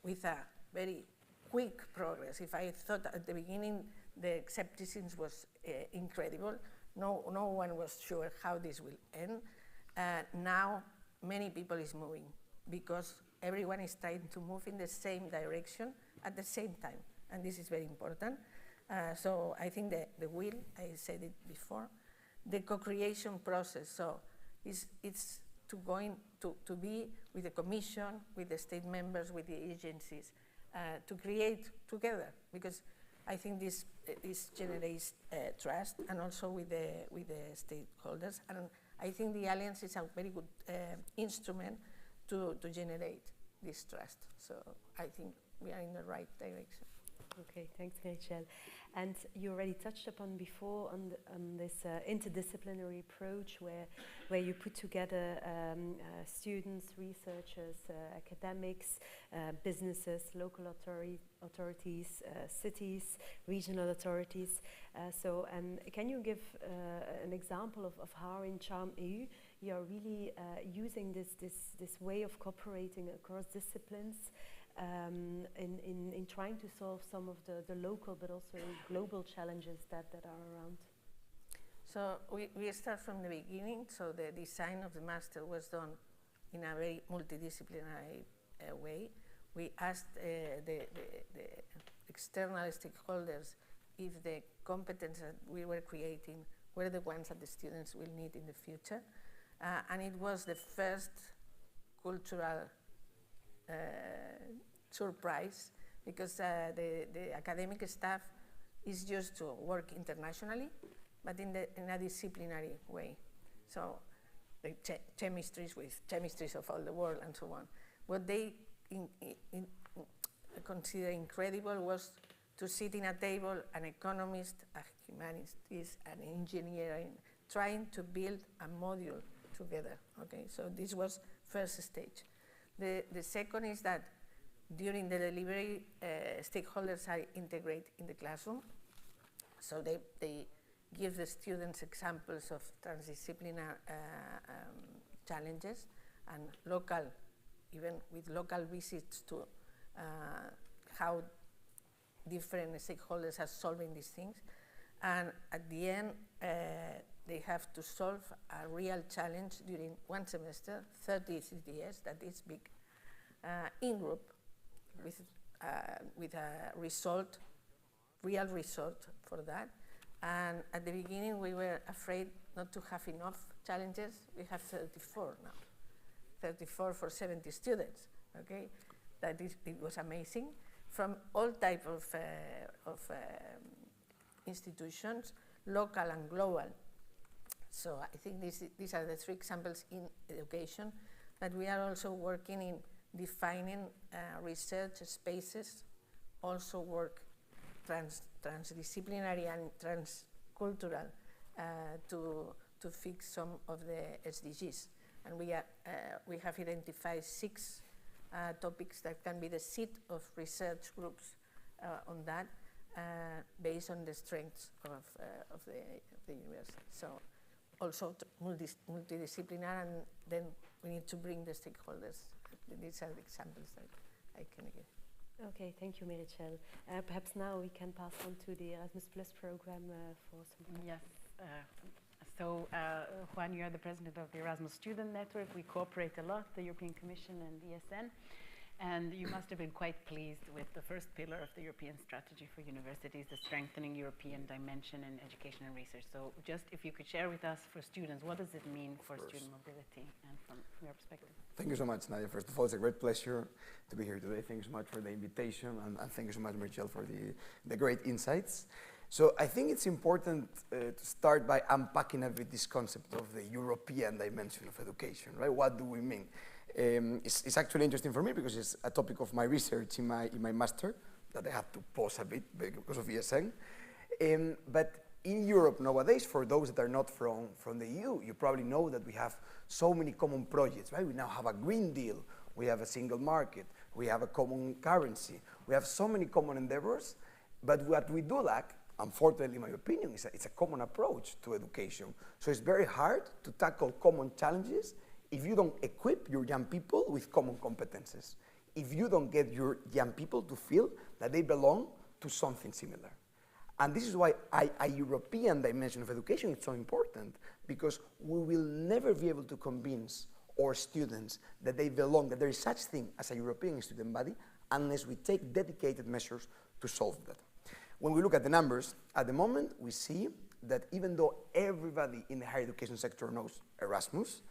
with a very quick progress. If I thought at the beginning the skepticism was incredible, no one was sure how this will end. Now many people is moving because everyone is trying to move in the same direction at the same time, and this is very important. So I think the will, I said it before, the co-creation process. So it's to be with the Commission, with the state members, with the agencies, to create together, because I think this generates trust, and also with the stakeholders. And I think the Alliance is a very good instrument to generate this trust. So I think we are in the right direction. Okay, thanks, Rachel. And you already touched upon before on this interdisciplinary approach where you put together students, researchers, academics, businesses, local authorities, cities, regional authorities. So can you give an example of how in Charm EU you are really using this way of cooperating across disciplines in trying to solve some of the local but also global challenges that are around? So we start from the beginning. So the design of the master was done in a very multidisciplinary way. We asked the external stakeholders if the competence that we were creating were the ones that the students will need in the future. And it was the first cultural surprise, because the academic staff is used to work internationally, but in a disciplinary way. So the chemistries with chemistries of all the world and so on. What they consider incredible was to sit in a table, an economist, a humanist, an engineer, trying to build a module together. Okay, so this was first stage. The second is that during the delivery, stakeholders are integrated in the classroom. So they give the students examples of transdisciplinary challenges and local, even with local visits to how different stakeholders are solving these things. And at the end, they have to solve a real challenge during one semester, 30 CTS, that is big, in group, with a result, real result for that. And at the beginning, we were afraid not to have enough challenges. We have 34 now, 34 for 70 students, okay? It was amazing, from all type of institutions, local and global. So I think these are the three examples in education, but we are also working in defining research spaces, also work transdisciplinary and transcultural to fix some of the SDGs. And we have identified 6 topics that can be the seat of research groups on that, based on the strengths of the university. So also multidisciplinary, and then we need to bring the stakeholders. These are the examples that I can give. Okay, thank you, Merichel. Perhaps now we can pass on to the Erasmus Plus program for some. Yes. So, Juan, you are the president of the Erasmus Student Network. We cooperate a lot, the European Commission and ESN. And you must have been quite pleased with the first pillar of the European strategy for universities, the strengthening European dimension in education and research. So just if you could share with us, for students, what does it mean for student mobility, and from your perspective? Thank you so much, Nadia. First of all, it's a great pleasure to be here today. Thank you so much for the invitation, and thank you so much, Michelle, for the great insights. So I think it's important to start by unpacking a bit this concept of the European dimension of education, right? What do we mean? It's actually interesting for me because it's a topic of my research in my master that I have to pause a bit because of ESN. But In Europe nowadays, for those that are not from the EU, you probably know that we have so many common projects, right? We now have a Green Deal, we have a single market, we have a common currency, we have so many common endeavors, but what we do lack, unfortunately in my opinion, it's a common approach to education. So it's very hard to tackle common challenges if you don't equip your young people with common competences, if you don't get your young people to feel that they belong to something similar. And this is why a European dimension of education is so important, because we will never be able to convince our students that they belong, that there is such thing as a European student body, unless we take dedicated measures to solve that. When we look at the numbers, at the moment we see that even though everybody in the higher education sector knows Erasmus,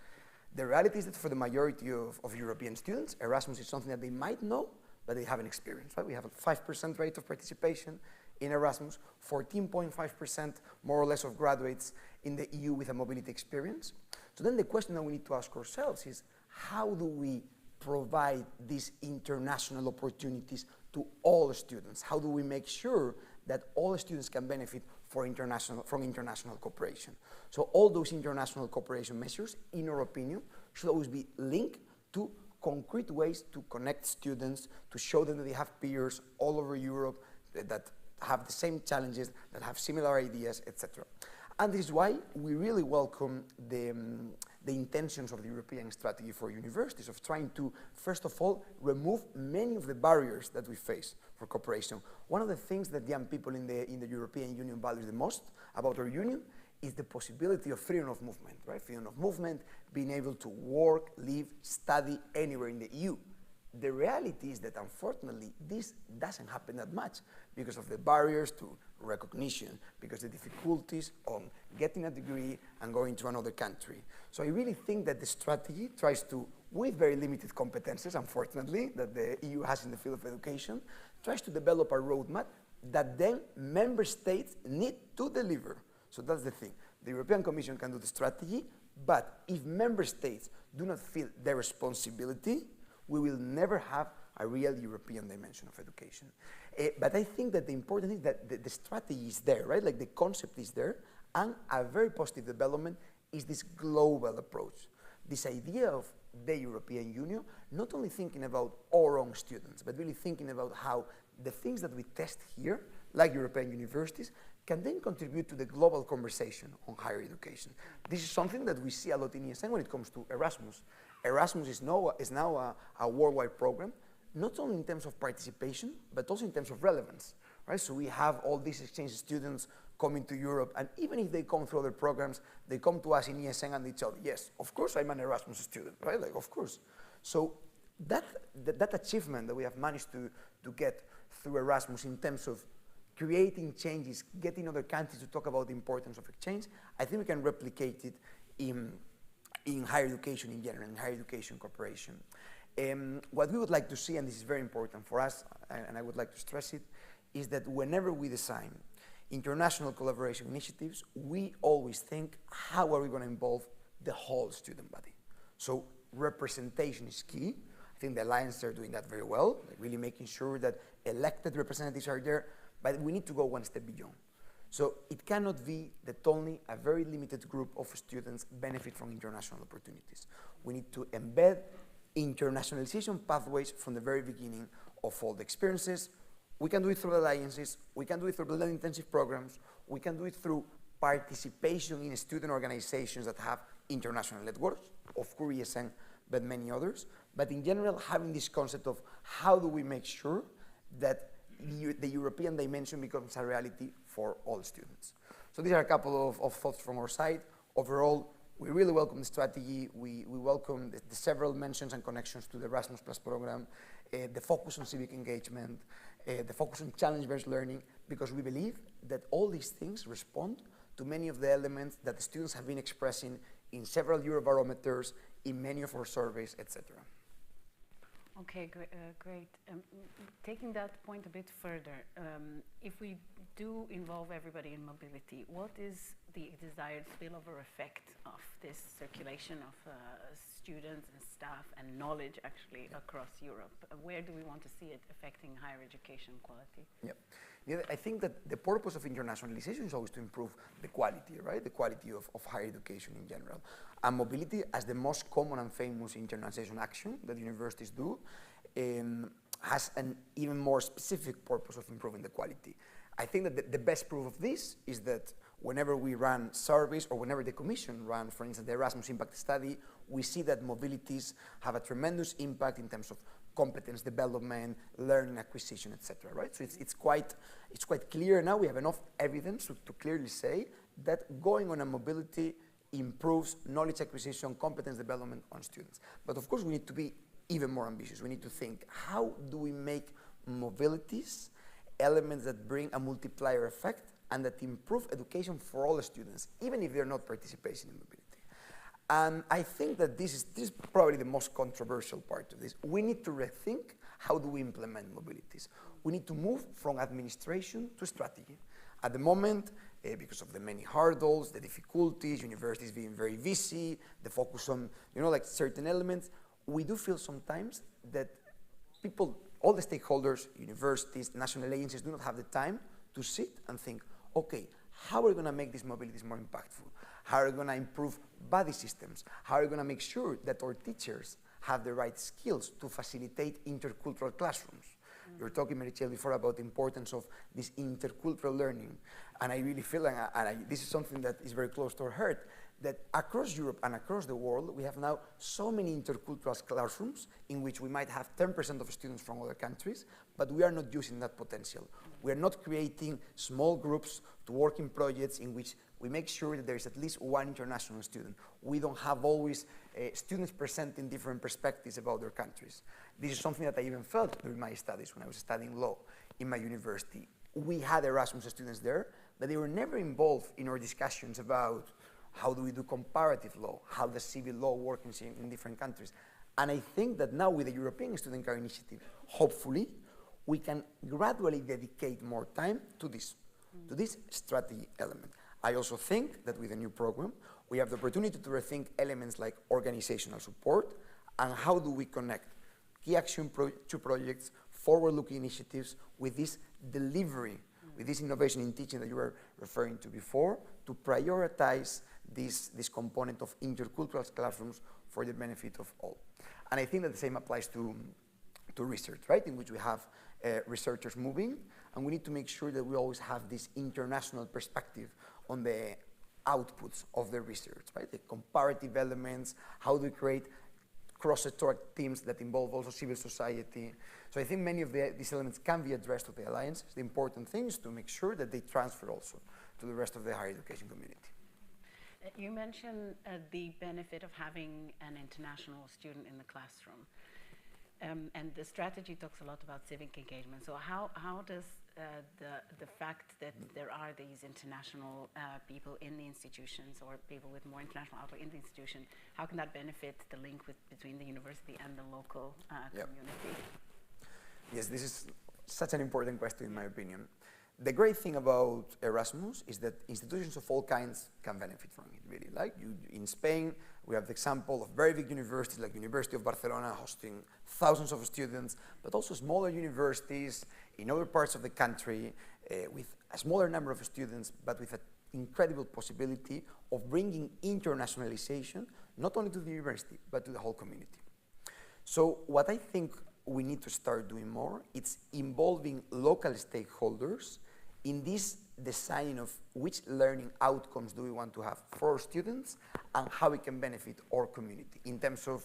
the reality is that for the majority of European students, Erasmus is something that they might know, but they haven't experienced, right? We have a 5% rate of participation in Erasmus, 14.5% more or less of graduates in the EU with a mobility experience. So then the question that we need to ask ourselves is, how do we provide these international opportunities to all students? How do we make sure that all students can benefit from international cooperation? So all those international cooperation measures, in our opinion, should always be linked to concrete ways to connect students, to show them that they have peers all over Europe that have the same challenges, that have similar ideas, etc. And this is why we really welcome the intentions of the European strategy for universities of trying to, first of all, remove many of the barriers that we face for cooperation. One of the things that young people in the European Union value the most about our union is the possibility of freedom of movement, right? Freedom of movement, being able to work, live, study anywhere in the EU. The reality is that, unfortunately, this doesn't happen that much because of the barriers to recognition, because of the difficulties on getting a degree and going to another country. So I really think that the strategy tries to, with very limited competences, unfortunately, that the EU has in the field of education, tries to develop a roadmap that then member states need to deliver. So that's the thing. The European Commission can do the strategy, but if member states do not feel their responsibility, we will never have a real European dimension of education. But I think that the important thing is that the strategy is there, right? Like the concept is there, and a very positive development is this global approach. This idea of the European Union, not only thinking about our own students, but really thinking about how the things that we test here, like European universities, can then contribute to the global conversation on higher education. This is something that we see a lot in ESN when it comes to Erasmus. Erasmus is now a worldwide program, not only in terms of participation, but also in terms of relevance, right? So we have all these exchange students coming to Europe, and even if they come through other programs, they come to us in ESN and they tell, yes, of course I'm an Erasmus student, right? Like, of course. So that achievement that we have managed to get through Erasmus in terms of creating changes, getting other countries to talk about the importance of exchange, I think we can replicate it in higher education in general, in higher education cooperation. What we would like to see, and this is very important for us, and I would like to stress it, is that whenever we design international collaboration initiatives, we always think, how are we going to involve the whole student body? So representation is key. I think the Alliance are doing that very well, like really making sure that elected representatives are there, but we need to go one step beyond. So it cannot be that only a very limited group of students benefit from international opportunities. We need to embed internationalization pathways from the very beginning of all the experiences. We can do it through alliances, we can do it through blended intensive programs, we can do it through participation in student organizations that have international networks, of course ESN, but many others. But in general, having this concept of how do we make sure that the European dimension becomes a reality for all students. So these are a couple of thoughts from our side. Overall, we really welcome the strategy. We welcome the several mentions and connections to the Erasmus Plus program, the focus on civic engagement, the focus on challenge-based learning, because we believe that all these things respond to many of the elements that the students have been expressing in several Eurobarometers, in many of our surveys, etc. Okay, great. Taking that point a bit further, if we do involve everybody in mobility, what is the desired spillover effect of this circulation of students and staff and knowledge actually across Europe? Where do we want to see it affecting higher education quality? Yep. Yeah, I think that the purpose of internationalization is always to improve the quality, right? The quality of higher education in general. And mobility, as the most common and famous internationalization action that universities do, has an even more specific purpose of improving the quality. I think that the best proof of this is that whenever we run surveys or whenever the Commission runs, for instance, the Erasmus Impact Study, we see that mobilities have a tremendous impact in terms of competence development, learning acquisition, etc. Right? So it's quite clear now. We have enough evidence to clearly say that going on a mobility improves knowledge acquisition, competence development on students. But of course, we need to be even more ambitious. We need to think, how do we make mobilities elements that bring a multiplier effect and that improve education for all the students, even if they're not participating in mobility? And I think that this is probably the most controversial part of this. We need to rethink how do we implement mobilities. We need to move from administration to strategy. At the moment, because of the many hurdles, the difficulties, universities being very busy, the focus on, like certain elements, we do feel sometimes that people, all the stakeholders, universities, national agencies, do not have the time to sit and think, okay, how are we going to make these mobilities more impactful? How are we going to improve body systems? How are we going to make sure that our teachers have the right skills to facilitate intercultural classrooms? You were talking, Marichel, before about the importance of this intercultural learning. And I really feel, this is something that is very close to our heart, that across Europe and across the world, we have now so many intercultural classrooms in which we might have 10% of students from other countries, but we are not using that potential. We are not creating small groups to work in projects in which we make sure that there is at least one international student. We don't have always students presenting different perspectives about their countries. This is something that I even felt during my studies when I was studying law in my university. We had Erasmus students there, but they were never involved in our discussions about how do we do comparative law, how does civil law work in different countries. And I think that now with the European Student Care Initiative, hopefully, we can gradually dedicate more time to this strategy element. I also think that with the new program, we have the opportunity to rethink elements like organizational support and how do we connect key action projects, forward-looking initiatives with this delivery, with this innovation in teaching that you were referring to before, to prioritize this component of intercultural classrooms for the benefit of all. And I think that the same applies to research, right, in which we have researchers moving, and we need to make sure that we always have this international perspective on the outputs of the research, right? The comparative elements, how do we create cross-sectoral teams that involve also civil society. So I think many of these elements can be addressed with the alliances. The important thing is to make sure that they transfer also to the rest of the higher education community. You mentioned the benefit of having an international student in the classroom. And the strategy talks a lot about civic engagement. So how does the fact that there are these international people in the institutions or people with more international outlook in the institution, how can that benefit the link between the university and the local community? Yes, this is such an important question in my opinion. The great thing about Erasmus is that institutions of all kinds can benefit from it, really. Like in Spain, we have the example of very big universities like University of Barcelona hosting thousands of students, but also smaller universities in other parts of the country with a smaller number of students, but with an incredible possibility of bringing internationalization, not only to the university, but to the whole community. So what I think we need to start doing more, it's involving local stakeholders in this design of which learning outcomes do we want to have for our students and how we can benefit our community in terms of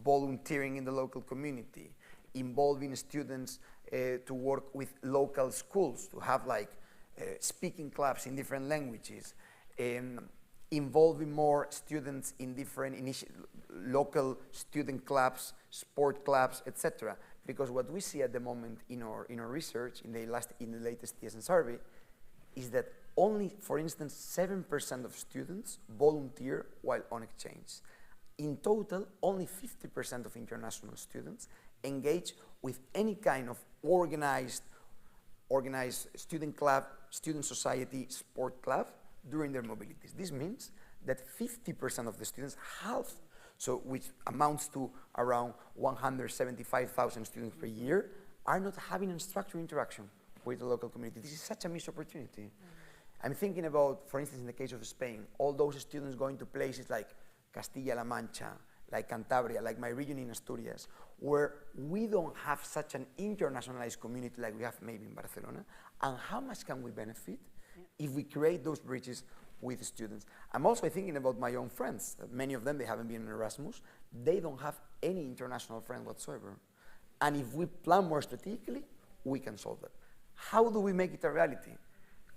volunteering in the local community, involving students to work with local schools, to have like speaking clubs in different languages, involving more students in different local student clubs, sport clubs, etc. Because what we see at the moment in our research, in the latest TSN survey, is that only, for instance, 7% of students volunteer while on exchange. In total, only 50% of international students engage with any kind of organized student club, student society, sport club during their mobilities. This means that 50% of the students, half, so which amounts to around 175,000 students per year, are not having a structured interaction with the local community. This is such a missed opportunity. I'm thinking about, for instance, in the case of Spain, all those students going to places like Castilla-La Mancha, like Cantabria, like my region in Asturias, where we don't have such an internationalized community like we have maybe in Barcelona, and how much can we benefit if we create those bridges with students? I'm also thinking about my own friends. Many of them, they haven't been in Erasmus. They don't have any international friend whatsoever. And if we plan more strategically, we can solve that. How do we make it a reality?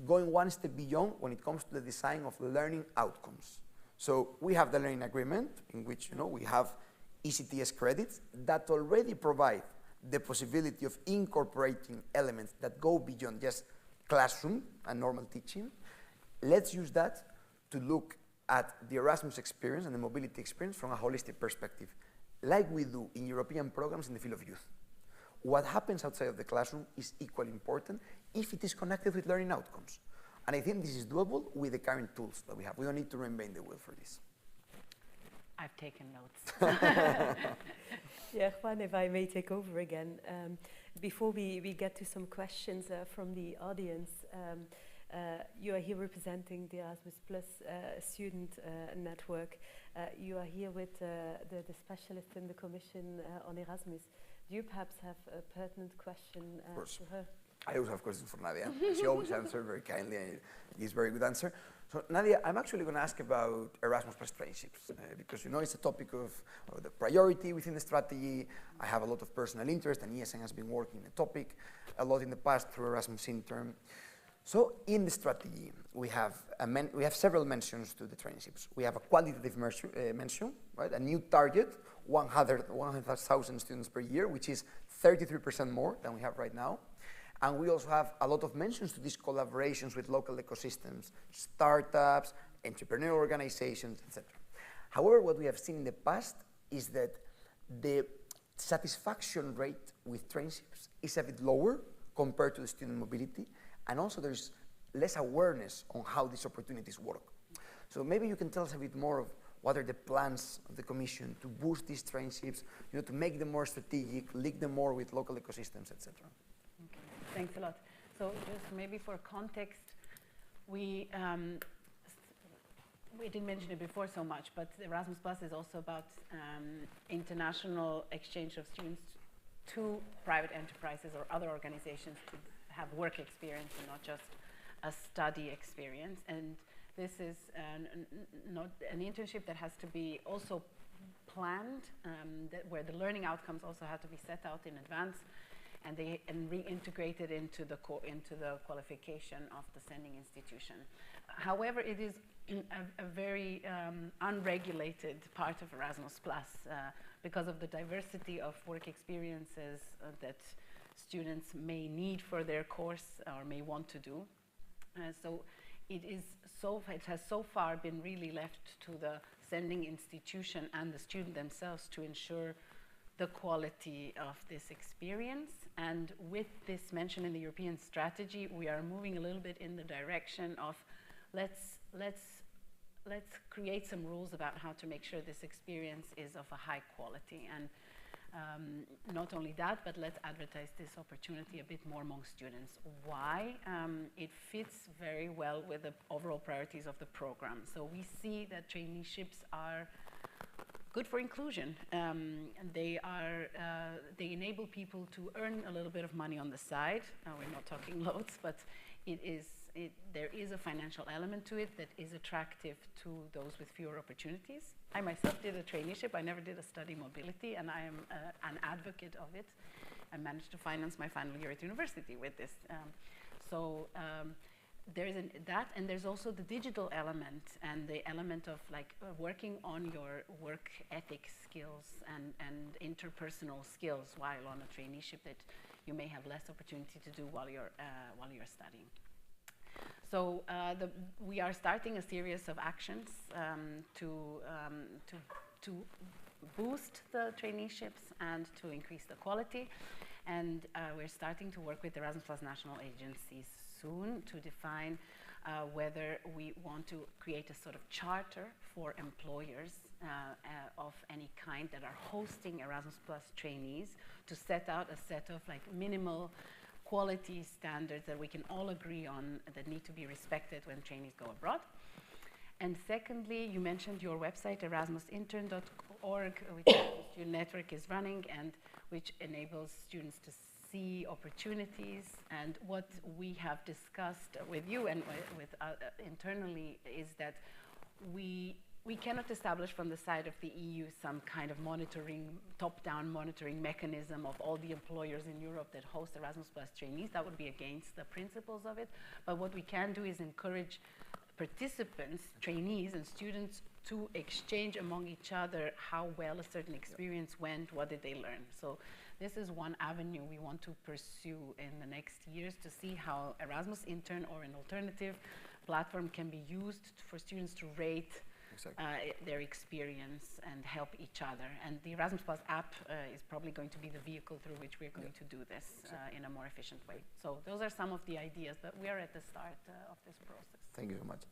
Going one step beyond when it comes to the design of learning outcomes. So we have the learning agreement in which we have ECTS credits that already provide the possibility of incorporating elements that go beyond just classroom and normal teaching. Let's use that to look at the Erasmus experience and the mobility experience from a holistic perspective, like we do in European programs in the field of youth. What happens outside of the classroom is equally important if it is connected with learning outcomes. And I think this is doable with the current tools that we have. We don't need to reinvent the wheel for this. I've taken notes. Yeah, Juan, if I may take over again. Before we get to some questions from the audience, you are here representing the Erasmus Plus student network. You are here with the specialist in the Commission on Erasmus. Do you perhaps have a pertinent question to her? I also have questions for Nadia. She always answers very kindly and gives very good answer. So Nadia, I'm actually going to ask about Erasmus Plus traineeships because it's a topic of the priority within the strategy. I have a lot of personal interest, and ESN has been working the topic a lot in the past through Erasmus intern. So in the strategy, we have several mentions to the traineeships. We have a qualitative mention, right? A new target, 100,000 students per year, which is 33% more than we have right now. And we also have a lot of mentions to these collaborations with local ecosystems, startups, entrepreneurial organizations, etc. However, what we have seen in the past is that the satisfaction rate with traineeships is a bit lower compared to the student mobility, and also there's less awareness on how these opportunities work. So maybe you can tell us a bit more of what are the plans of the Commission to boost these traineeships, to make them more strategic, link them more with local ecosystems, etc. Okay, thanks a lot. So just maybe for context, we didn't mention it before so much, but Erasmus Plus is also about international exchange of students to private enterprises or other organizations to have work experience and not just a study experience. And this is not an internship that has to be also planned, where the learning outcomes also have to be set out in advance and reintegrated into the qualification of the sending institution. However, it is a very unregulated part of Erasmus Plus because of the diversity of work experiences that students may need for their course or may want to do. So it has so far been really left to the sending institution and the student themselves to ensure the quality of this experience. And with this mention in the European strategy, we are moving a little bit in the direction of let's create some rules about how to make sure this experience is of a high quality. And not only that, but let's advertise this opportunity a bit more among students. Why? It fits very well with the overall priorities of the program. So we see that traineeships are good for inclusion. They enable people to earn a little bit of money on the side. We're not talking loads, but there is a financial element to it that is attractive to those with fewer opportunities. I myself did a traineeship. I never did a study mobility, and I am an advocate of it. I managed to finance my final year at university with this. There's that, and there's also the digital element and the element of working on your work ethic skills and interpersonal skills while on a traineeship that you may have less opportunity to do while you're studying. So we are starting a series of actions to boost the traineeships and to increase the quality. And we're starting to work with the Erasmus Plus national agencies soon to define whether we want to create a sort of charter for employers of any kind that are hosting Erasmus Plus trainees to set out a set of like minimal quality standards that we can all agree on that need to be respected when trainees go abroad. And secondly, you mentioned your website, erasmusintern.org, which the student network is running and which enables students to see opportunities. And what we have discussed with you and with internally is that we cannot establish from the side of the EU some kind of monitoring, top-down monitoring mechanism of all the employers in Europe that host Erasmus Plus trainees. That would be against the principles of it. But what we can do is encourage participants, trainees and students to exchange among each other how well a certain experience went, what did they learn. So this is one avenue we want to pursue in the next years to see how Erasmus Intern or an alternative platform can be used for students to rate their experience and help each other. And the Erasmus Plus app is probably going to be the vehicle through which we're going to do this in a more efficient way. So those are some of the ideas, but we are at the start of this process. Thank you so much.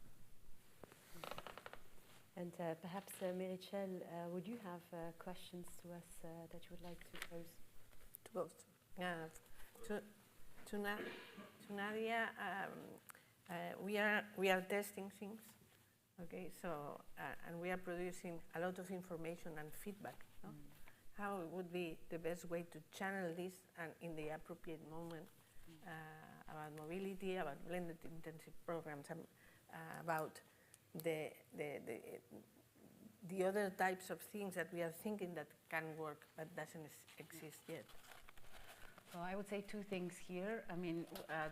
And perhaps, Merichel, would you have questions to us that you would like to pose? To both. To Nadia, we are testing things. Okay, so, and we are producing a lot of information and feedback. No? How would be the best way to channel this and in the appropriate moment about mobility, about blended intensive programs, and about the other types of things that we are thinking that can work but doesn't exist yet? So I would say two things here. I mean,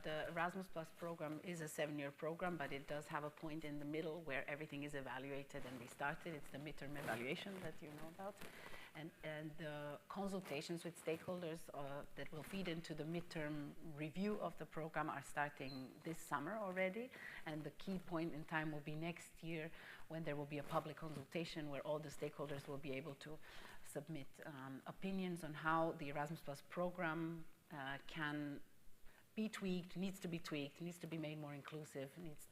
the Erasmus Plus program is a 7-year program, but it does have a point in the middle where everything is evaluated and restarted. It's the midterm evaluation that you know about. And the consultations with stakeholders that will feed into the midterm review of the program are starting this summer already. And the key point in time will be next year when there will be a public consultation where all the stakeholders will be able to submit opinions on how the Erasmus Plus program can be tweaked, needs to be tweaked, needs to be made more inclusive, needs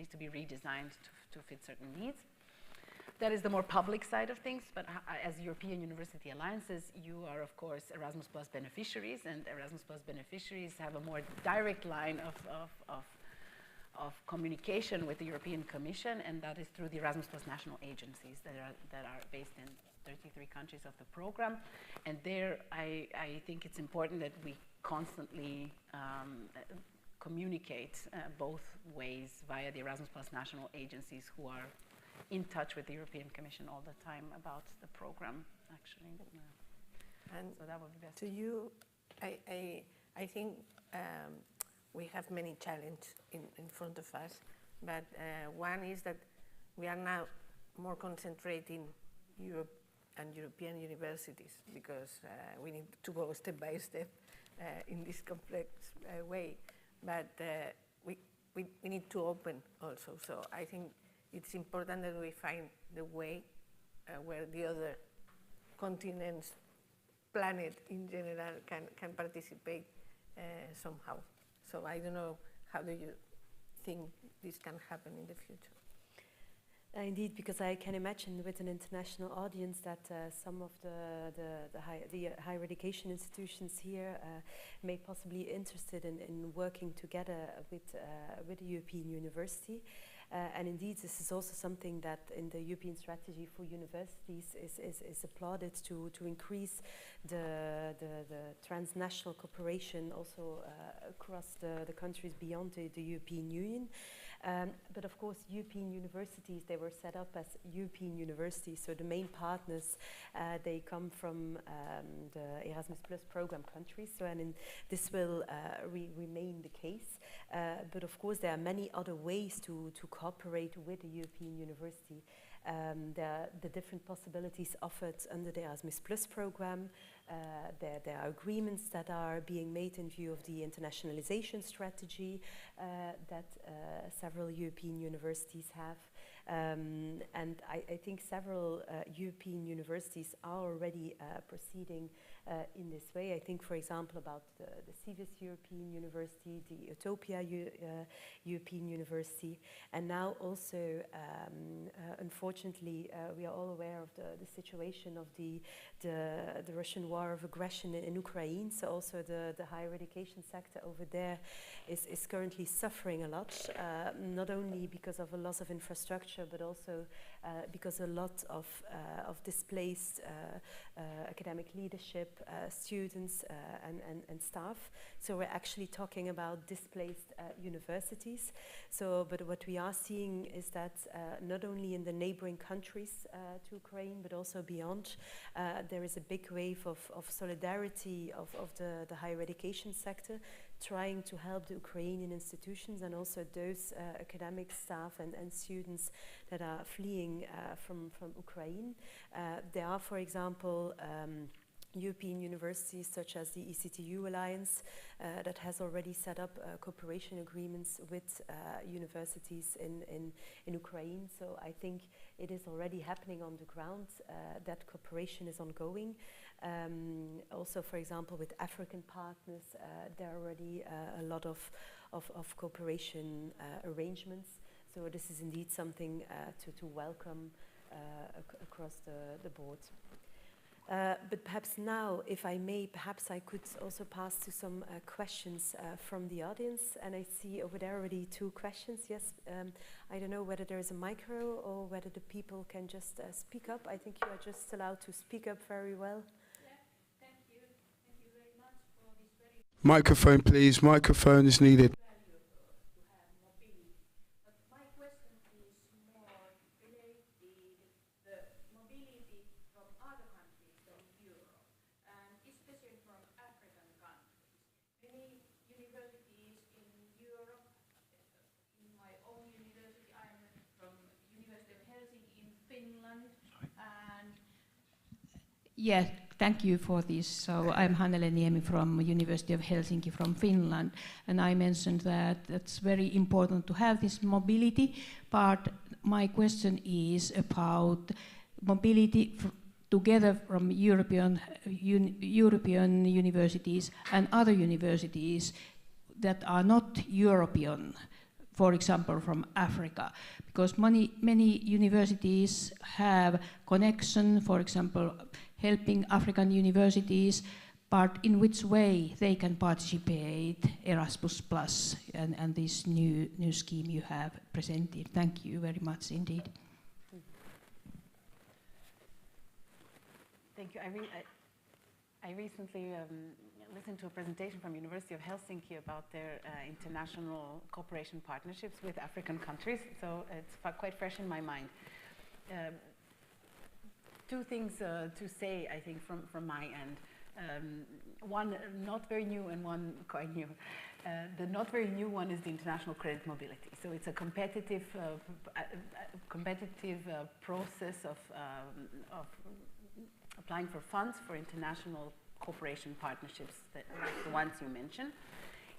to be redesigned to fit certain needs. That is the more public side of things, but as European University Alliances, you are, of course, Erasmus Plus beneficiaries, and Erasmus Plus beneficiaries have a more direct line of communication with the European Commission, and that is through the Erasmus Plus national agencies that are based in 33 countries of the program. And there, I think it's important that we constantly communicate both ways via the Erasmus Plus national agencies who are in touch with the European Commission all the time about the program, actually. And so that would be best. To you, I think we have many challenges in front of us, but one is that we are now more concentrating Europe and European universities because we need to go step by step in this complex way, but we need to open also. So I think it's important that we find the way where the other continents, planet in general, can participate somehow. So I don't know, how do you think this can happen in the future? Indeed, because I can imagine with an international audience that some of the higher education institutions here may possibly be interested in working together with the European University. And indeed, this is also something that in the European strategy for universities is applauded to increase the transnational cooperation also across the countries beyond the European Union. But of course, European universities, they were set up as European universities, so the main partners, they come from the Erasmus Plus program countries, so this will remain the case. But of course, there are many other ways to cooperate with the European University. The different possibilities offered under the Erasmus Plus program. There are agreements that are being made in view of the internationalization strategy that several European universities have. And I think several European universities are already proceeding in this way. I think, for example, about the CIVIS European University, the Utopia European University, and now also, unfortunately, we are all aware of the situation of the Russian war of aggression in Ukraine. So also the higher education sector over there is currently suffering a lot, not only because of a loss of infrastructure, but also because a lot of displaced academic leadership, students and staff. So we're actually talking about displaced universities. So, but what we are seeing is that not only in the neighboring countries to Ukraine, but also beyond, there is a big wave of solidarity of the higher education sector, trying to help the Ukrainian institutions and also those academic staff and students that are fleeing from Ukraine. There are, for example, European universities such as the ECTU Alliance that has already set up cooperation agreements with universities in Ukraine. So I think it is already happening on the ground. That cooperation is ongoing. Also, for example, with African partners, there are already a lot of cooperation arrangements. So this is indeed something to welcome across the board. But perhaps now, if I may, perhaps I could also pass to some questions from the audience. And I see over there already 2 questions. Yes, I don't know whether there is a micro or whether the people can just speak up. I think you are just allowed to speak up very well. Yeah, thank you. Thank you very much for this very Microphone, please. Microphone is needed. valuable to have mobility. But my question is more related the mobility from other countries than Europe, and especially from African countries. Many universities in Europe, in my own university, I'm from University of Helsinki in Finland, and yes, thank you for this. So I'm Hannele Niemi from University of Helsinki from Finland, and I mentioned that it's very important to have this mobility, but my question is about mobility together from European universities and other universities that are not European, for example, from Africa, because many universities have connection, for example, helping African universities, but in which way they can participate Erasmus Plus and this new scheme you have presented. Thank you very much indeed. Thank you. I recently listened to a presentation from University of Helsinki about their international cooperation partnerships with African countries, so it's quite fresh in my mind. 2 things to say, I think, from my end. One not very new and one quite new. The not very new one is the international credit mobility. So it's a competitive process of applying for funds for international cooperation partnerships, like the ones you mentioned.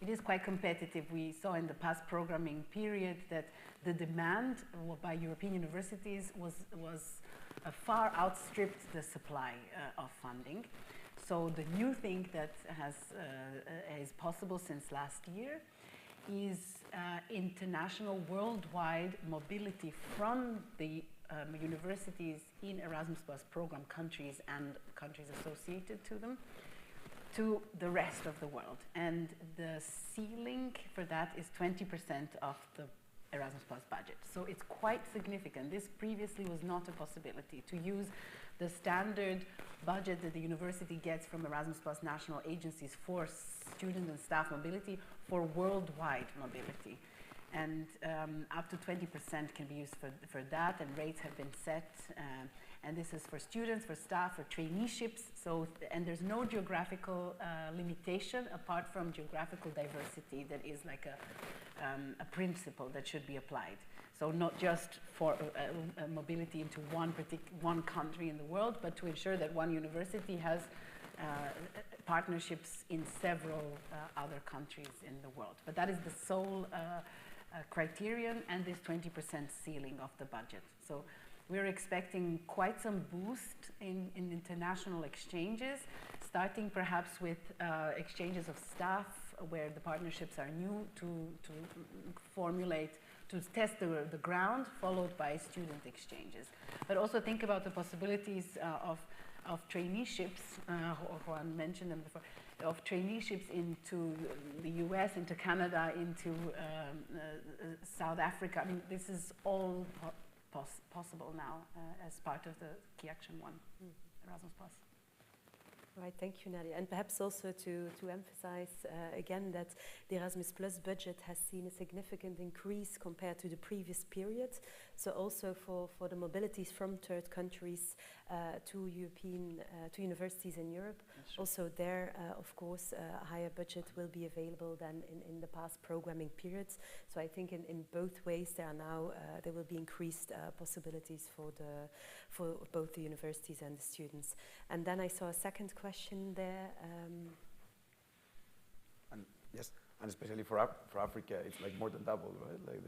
It is quite competitive. We saw in the past programming period that the demand by European universities was far outstripped the supply of funding. So the new thing that is possible since last year is international worldwide mobility from the universities in Erasmus Plus program countries and countries associated to them to the rest of the world. And the ceiling for that is 20% of the Erasmus Plus budget. So it's quite significant. This previously was not a possibility to use the standard budget that the university gets from Erasmus Plus national agencies for student and staff mobility for worldwide mobility. And up to 20% can be used for that, and rates have been set. And this is for students, for staff, for traineeships. So, and there's no geographical limitation apart from geographical diversity that is like a principle that should be applied. So not just for mobility into one country in the world, but to ensure that one university has partnerships in several other countries in the world. But that is the sole criterion and this 20% ceiling of the budget. So we're expecting quite some boost in international exchanges, starting perhaps with exchanges of staff where the partnerships are new to formulate, to test the ground, followed by student exchanges. But also think about the possibilities of traineeships, Juan mentioned them before, of traineeships into the US, into Canada, into South Africa. I mean, this is all possible now as part of the Key Action 1, Erasmus+. Right, thank you, Nadia. And perhaps also to emphasize again that the Erasmus Plus budget has seen a significant increase compared to the previous period. So also for the mobilities from third countries to universities in Europe, also there, of course, a higher budget will be available than in the past programming periods. So I think in both ways there are now there will be increased possibilities for both the universities and the students. And then I saw a second question there. And yes, and especially for Africa, it's like more than double, right? Like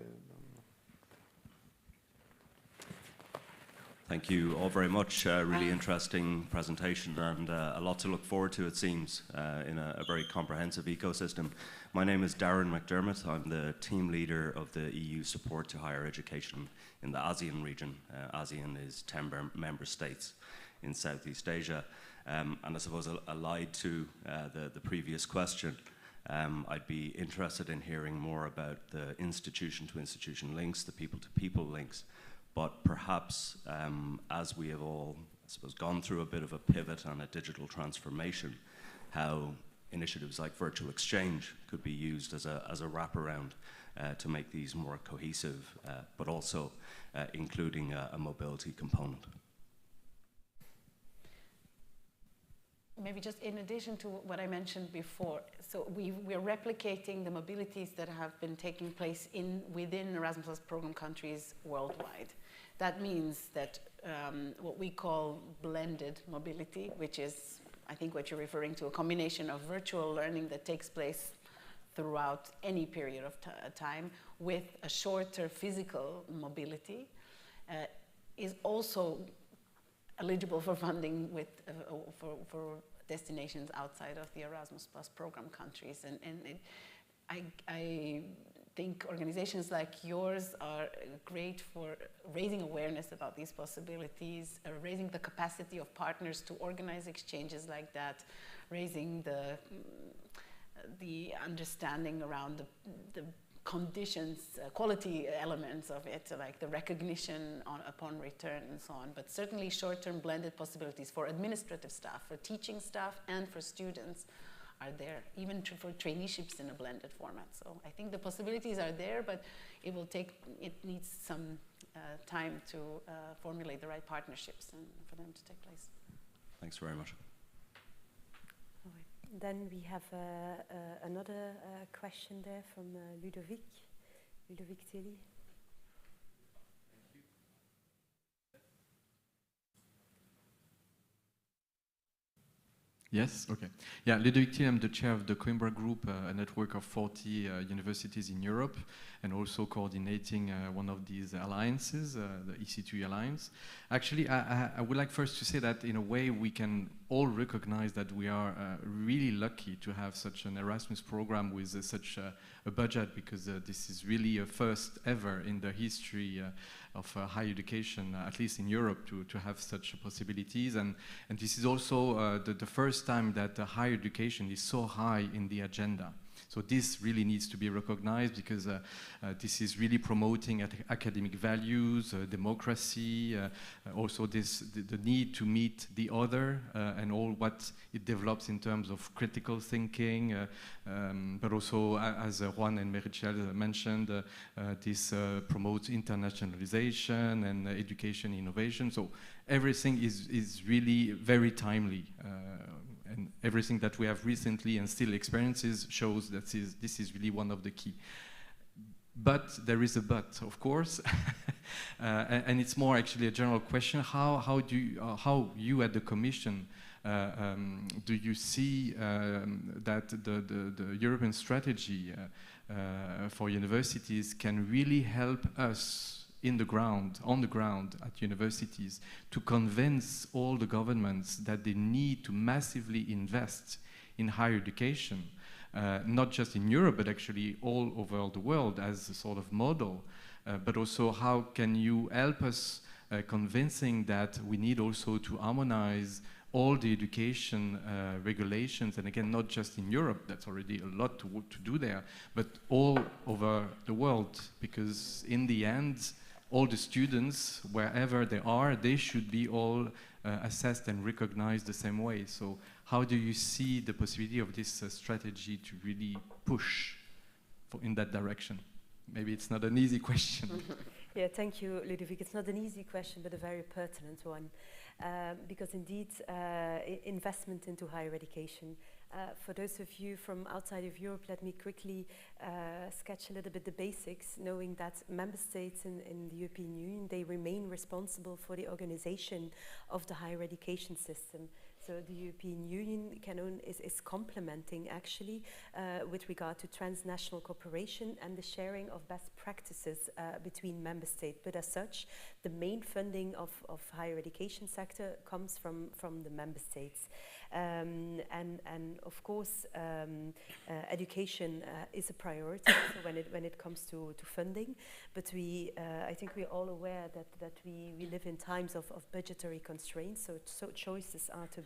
Thank you all very much. Really interesting presentation and a lot to look forward to, it seems, in a very comprehensive ecosystem. My name is Darren McDermott. I'm the team leader of the EU support to higher education in the ASEAN region. ASEAN is 10 member states in Southeast Asia. And I suppose allied to the previous question, I'd be interested in hearing more about the institution-to-institution links, the people-to-people links, but perhaps as we have all, I suppose, gone through a bit of a pivot and a digital transformation, how initiatives like virtual exchange could be used as a wraparound to make these more cohesive, but also including a mobility component. Maybe just in addition to what I mentioned before, so we're replicating the mobilities that have been taking place within Erasmus program countries worldwide. That means that what we call blended mobility, which is, I think what you're referring to, a combination of virtual learning that takes place throughout any period of time with a shorter physical mobility, is also eligible for funding for destinations outside of the Erasmus Plus program countries. I think organizations like yours are great for raising awareness about these possibilities, raising the capacity of partners to organize exchanges like that, raising the understanding around the conditions, quality elements of it, like the recognition upon return and so on, but certainly short-term blended possibilities for administrative staff, for teaching staff, and for students are there, even for traineeships in a blended format. So I think the possibilities are there, but it needs some time to formulate the right partnerships and for them to take place. Thanks very much. Then we have another question there from Ludovic Tilly. Yes, okay. Yeah, Ludovic Tilly, I'm the chair of the Coimbra Group, a network of 40 universities in Europe, and also coordinating one of these alliances, the EC2 Alliance. Actually, I would like first to say that in a way we can all recognize that we are really lucky to have such an Erasmus program with such a budget, because this is really a first ever in the history of higher education, at least in Europe, to have such possibilities. And this is also the first time that higher education is so high in the agenda. So this really needs to be recognized, because this is really promoting academic values, democracy, also the need to meet the other, and all what it develops in terms of critical thinking, but also, as Juan and Merichel mentioned, this promotes internationalization and education innovation. So everything is really very timely. And everything that we have recently and still experiences shows that this is really one of the key. But there is a but, of course, and it's more actually a general question. How you at the Commission do you see that the European strategy for universities can really help us on the ground at universities to convince all the governments that they need to massively invest in higher education, not just in Europe, but actually all over the world as a sort of model, but also how can you help us convincing that we need also to harmonize all the education regulations, and again, not just in Europe, that's already a lot to do there, but all over the world, because in the end, all the students, wherever they are, they should be all assessed and recognized the same way. So how do you see the possibility of this strategy to really push in that direction? Maybe it's not an easy question. Yeah, thank you, Ludovic. It's not an easy question, but a very pertinent one. Because indeed, investment into higher education. For those of you from outside of Europe, let me quickly sketch a little bit the basics, knowing that member states in the European Union, they remain responsible for the organization of the higher education system. So the European Union is complementing actually with regard to transnational cooperation and the sharing of best practices between member states. But as such, the main funding of higher education sector comes from the member states. And of course, education is a priority when it comes to funding. But I think we're all aware that we live in times of budgetary constraints. So choices are to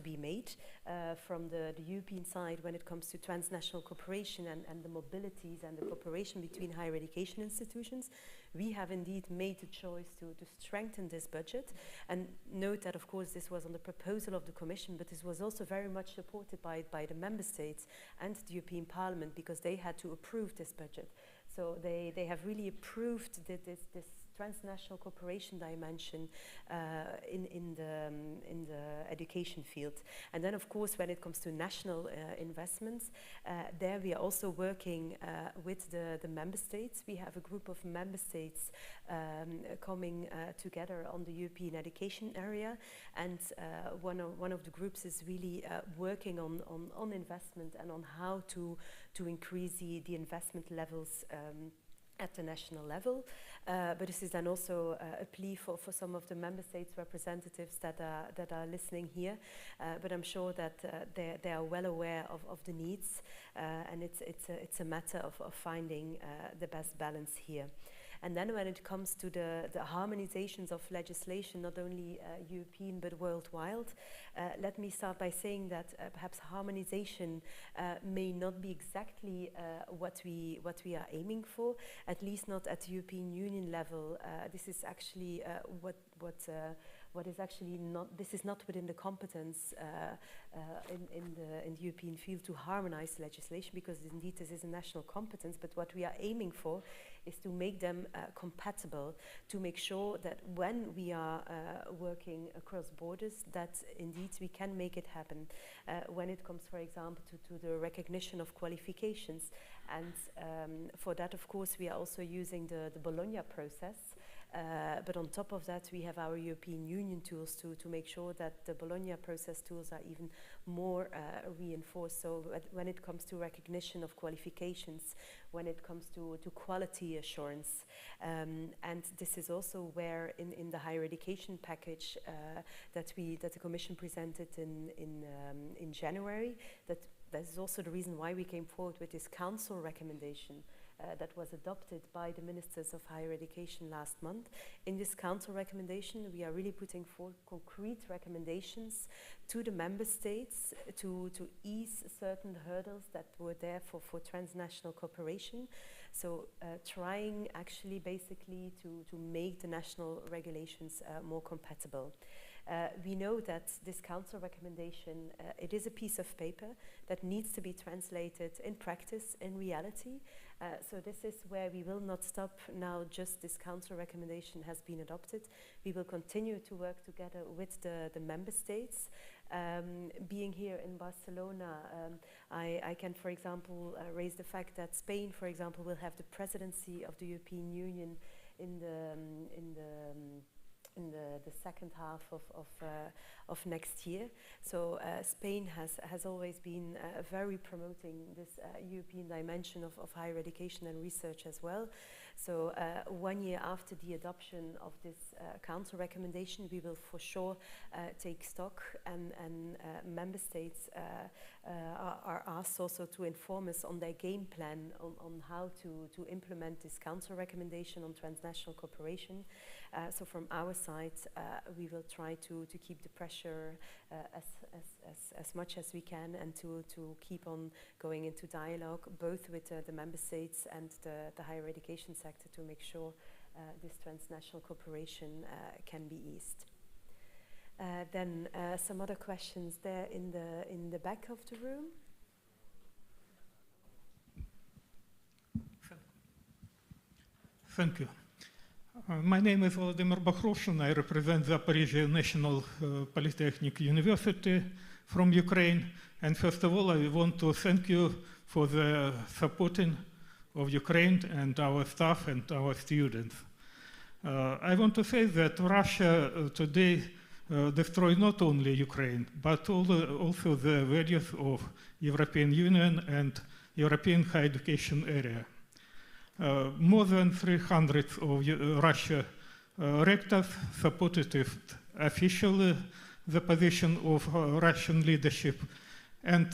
be made from the European side when it comes to transnational cooperation and the mobilities and the cooperation between higher education institutions. We have indeed made the choice to strengthen this budget, and note that of course this was on the proposal of the Commission, but this was also very much supported by the Member States and the European Parliament, because they had to approve this budget. So they have really approved this transnational cooperation dimension in the education field. And then of course when it comes to national investments, there we are also working with the member states. We have a group of member states coming together on the European education area, and one of the groups is really working on investment and on how to increase the investment levels at the national level. But this is then also a plea for some of the member states representatives that are listening here. But I'm sure that they are well aware of the needs, and it's a matter of finding the best balance here. And then when it comes to the harmonizations of legislation, not only European but worldwide, let me start by saying that perhaps harmonization may not be exactly what we are aiming for, at least not at the European Union level. This is actually what is actually not, this is not within the competence in the European field to harmonize legislation, because indeed this is a national competence. But what we are aiming for is to make them compatible, to make sure that when we are working across borders, that indeed we can make it happen. When it comes, for example, to the recognition of qualifications. And for that, of course, we are also using the Bologna process. But on top of that, we have our European Union tools to make sure that the Bologna process tools are even more reinforced. So when it comes to recognition of qualifications, when it comes to quality assurance, and this is also where in the higher education package that the Commission presented in January, that is also the reason why we came forward with this Council recommendation that was adopted by the Ministers of Higher Education last month. In this Council recommendation, we are really putting forward concrete recommendations to the Member States to ease certain hurdles that were there for transnational cooperation. So trying actually basically to make the national regulations more compatible. We know that this Council recommendation, it is a piece of paper that needs to be translated in practice, in reality. So this is where we will not stop now just this Council recommendation has been adopted. We will continue to work together with the Member States Being here in Barcelona, I can, for example, raise the fact that Spain, for example, will have the presidency of the European Union in the second half of next year. So Spain has always been very promoting this European dimension of higher education and research as well. So 1 year after the adoption of this council recommendation, we will for sure take stock, and member states are asked also to inform us on their game plan on how to implement this council recommendation on transnational cooperation. So from our side, we will try to keep the pressure as much as we can, and to keep on going into dialogue both with the member states and the higher education sector to make sure this transnational cooperation can be eased. Then some other questions there in the back of the room. Thank you. My name is Vladimir Bakhrushin. I represent the Zaporizhzhia National Polytechnic University from Ukraine. And first of all, I want to thank you for the supporting of Ukraine and our staff and our students. I want to say that Russia today destroys not only Ukraine, but also the values of European Union and European higher education area. More than 300 of Russia rectors supported officially the position of Russian leadership. And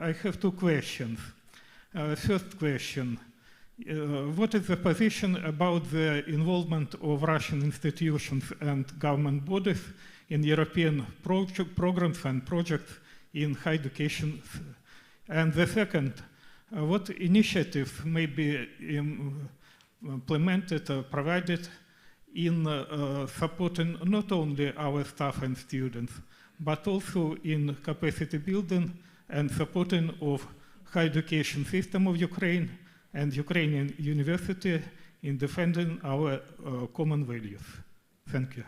I have two questions. First question, what is the position about the involvement of Russian institutions and government bodies in European programs and projects in higher education? And the second, what initiatives may be implemented or provided in supporting not only our staff and students, but also in capacity building and supporting of higher education system of Ukraine and Ukrainian university in defending our common values? Thank you.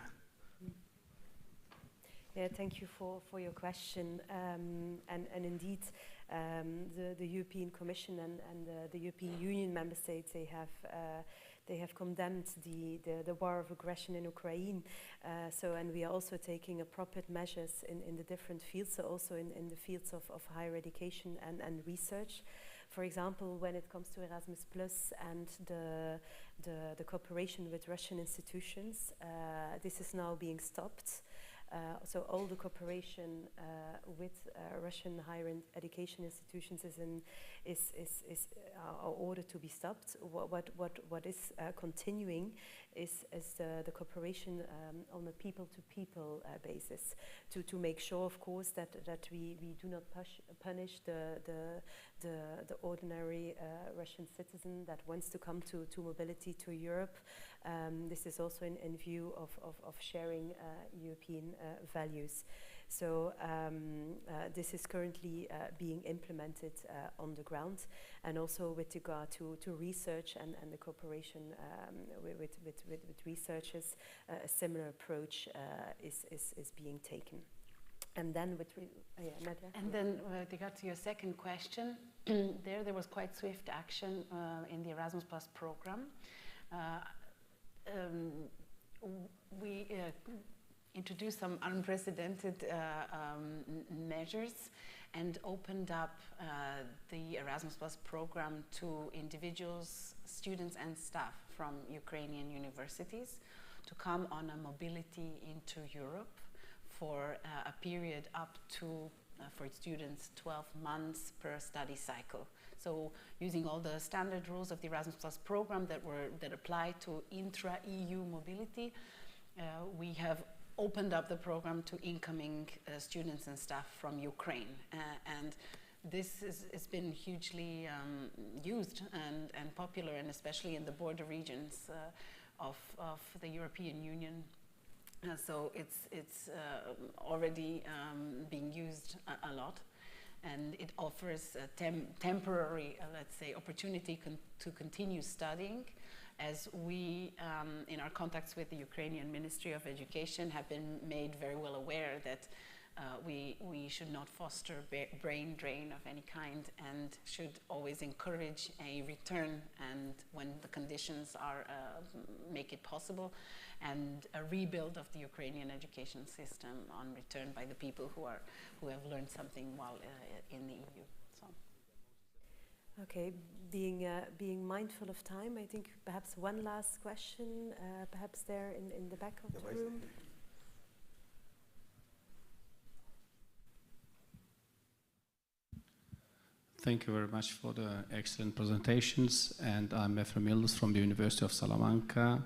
Yeah, thank you for your question. And indeed, the European Commission and the European Union member states, they have condemned the war of aggression in Ukraine. And we are also taking appropriate measures in the different fields, so also in the fields of higher education and research. For example, when it comes to Erasmus Plus and the cooperation with Russian institutions, this is now being stopped. So all the cooperation with Russian higher education institutions is ordered to be stopped. What is continuing is the cooperation on a people-to-people basis to make sure, of course, that we do not punish the ordinary Russian citizen that wants to come to mobility to Europe. This is also in view of sharing European values. So this is currently being implemented on the ground, and also with regard to research and the cooperation with researchers, a similar approach is being taken. And then Nadia? And then with regard to your second question, there was quite swift action in the Erasmus Plus program. We introduced some unprecedented measures and opened up the Erasmus Plus program to individuals, students and staff from Ukrainian universities to come on a mobility into Europe for a period up to, for students, 12 months per study cycle. So using all the standard rules of the Erasmus Plus program that apply to intra-EU mobility, we have opened up the program to incoming students and staff from Ukraine. And this has been hugely used and popular, and especially in the border regions of the European Union. So it's already being used a lot, and it offers a temporary, let's say, opportunity to continue studying as we, in our contacts with the Ukrainian Ministry of Education, have been made very well aware that we should not foster brain drain of any kind and should always encourage a return, and when the conditions are make it possible, and a rebuild of the Ukrainian education system on return by the people who have learned something while in the EU. So. Okay, being mindful of time, I think perhaps one last question, perhaps there in the back of the room. Thank you very much for the excellent presentations, and I'm Efrem Yildiz from the University of Salamanca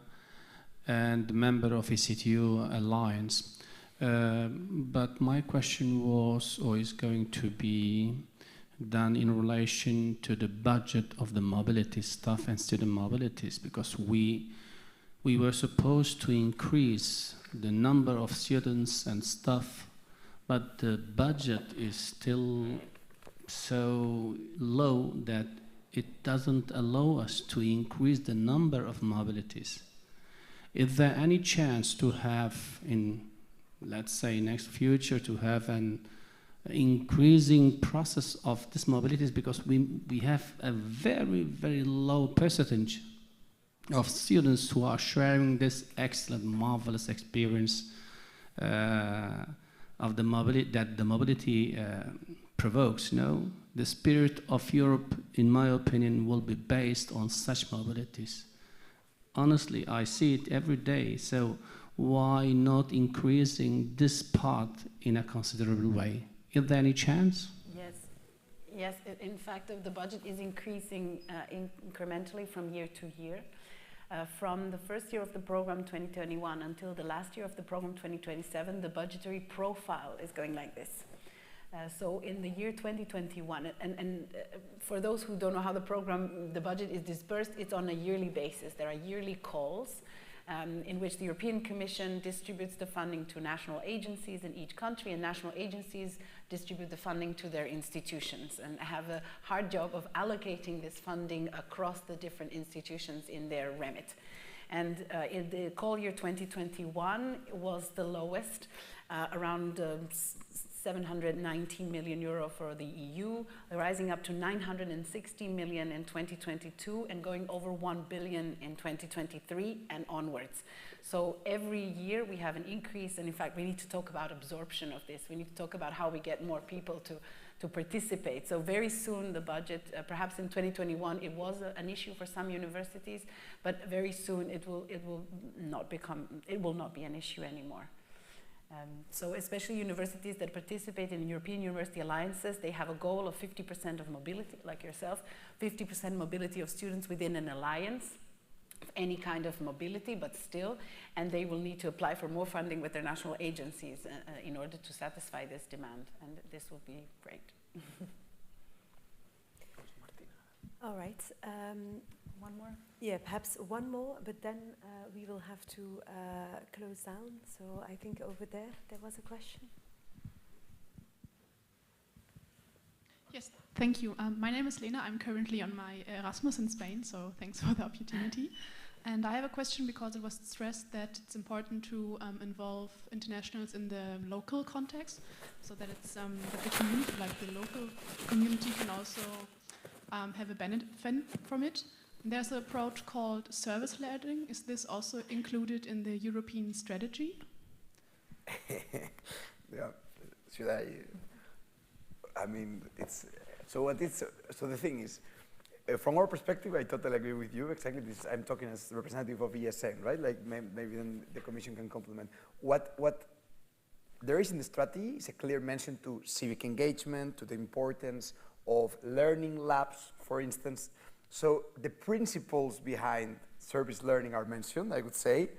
and member of ECTU Alliance. But my question was, or is going to be, done in relation to the budget of the mobility staff and student mobilities, because we were supposed to increase the number of students and staff, but the budget is still so low that it doesn't allow us to increase the number of mobilities. Is there any chance to have in, let's say, next future, to have an increasing process of these mobilities, because we have a very, very low percentage of students who are sharing this excellent, marvelous experience of the mobility that the mobility provokes. The spirit of Europe, in my opinion, will be based on such mobilities. Honestly, I see it every day, so why not increasing this part in a considerable way? Is there any chance? Yes. In fact, the budget is increasing incrementally from year to year. From the first year of the program 2021 until the last year of the program 2027, the budgetary profile is going like this. So in the year 2021, and for those who don't know how the budget is dispersed, it's on a yearly basis. There are yearly calls in which the European Commission distributes the funding to national agencies in each country, and national agencies distribute the funding to their institutions and have a hard job of allocating this funding across the different institutions in their remit. And in the call year 2021 was the lowest, around 719 million euro for the EU, rising up to 960 million in 2022 and going over 1 billion in 2023 and onwards. So every year we have an increase, and in fact we need to talk about absorption of this. We need to talk about how we get more people to participate. So very soon the budget, perhaps in 2021 it was an issue for some universities, but very soon it will not be an issue anymore. So especially universities that participate in European University Alliances, they have a goal of 50% of mobility, like yourself, 50% mobility of students within an alliance, any kind of mobility, but still, and they will need to apply for more funding with their national agencies in order to satisfy this demand, and this will be great. All right. One more? Yeah, perhaps one more, but then we will have to close down. So I think over there was a question. Yes, thank you. My name is Lena. I'm currently on my Erasmus in Spain, so thanks for the opportunity. And I have a question because it was stressed that it's important to involve internationals in the local context, so that it's that the community, like the local community, can also have a benefit from it. There's an approach called service learning. Is this also included in the European strategy? Yeah, should I mean, it's so the thing is, from our perspective, I totally agree with you. Exactly, I'm talking as representative of ESN, right? Like maybe then the Commission can complement. What there is in the strategy is a clear mention to civic engagement, to the importance of learning labs, for instance. So the principles behind service learning are mentioned, I would say.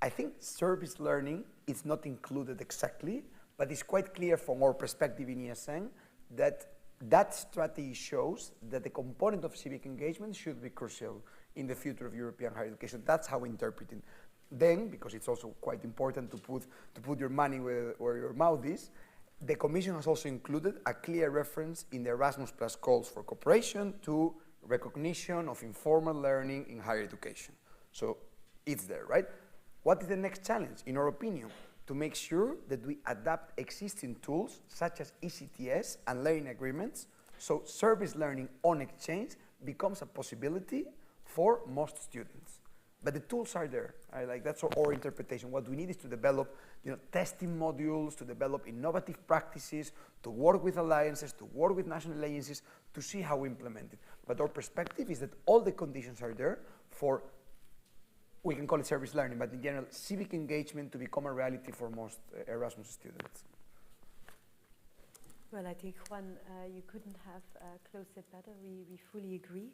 I think service learning is not included exactly, but it's quite clear from our perspective in ESN that strategy shows that the component of civic engagement should be crucial in the future of European higher education. That's how we interpret it. Then, because it's also quite important to put your money where your mouth is, the Commission has also included a clear reference in the Erasmus Plus calls for cooperation to recognition of informal learning in higher education. So it's there, right? What is the next challenge, in our opinion? To make sure that we adapt existing tools such as ECTS and learning agreements, so service learning on exchange becomes a possibility for most students. But the tools are there. That's our interpretation. What we need is to develop testing modules, to develop innovative practices, to work with alliances, to work with national agencies, to see how we implement it. But our perspective is that all the conditions are there for, we can call it service learning, but in general, civic engagement to become a reality for most Erasmus students. Well, I think, Juan, you couldn't have closed it better. We fully agree.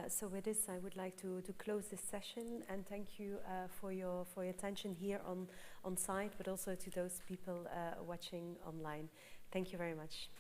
So with this, I would like to close this session and thank you for your attention here on site, but also to those people watching online. Thank you very much.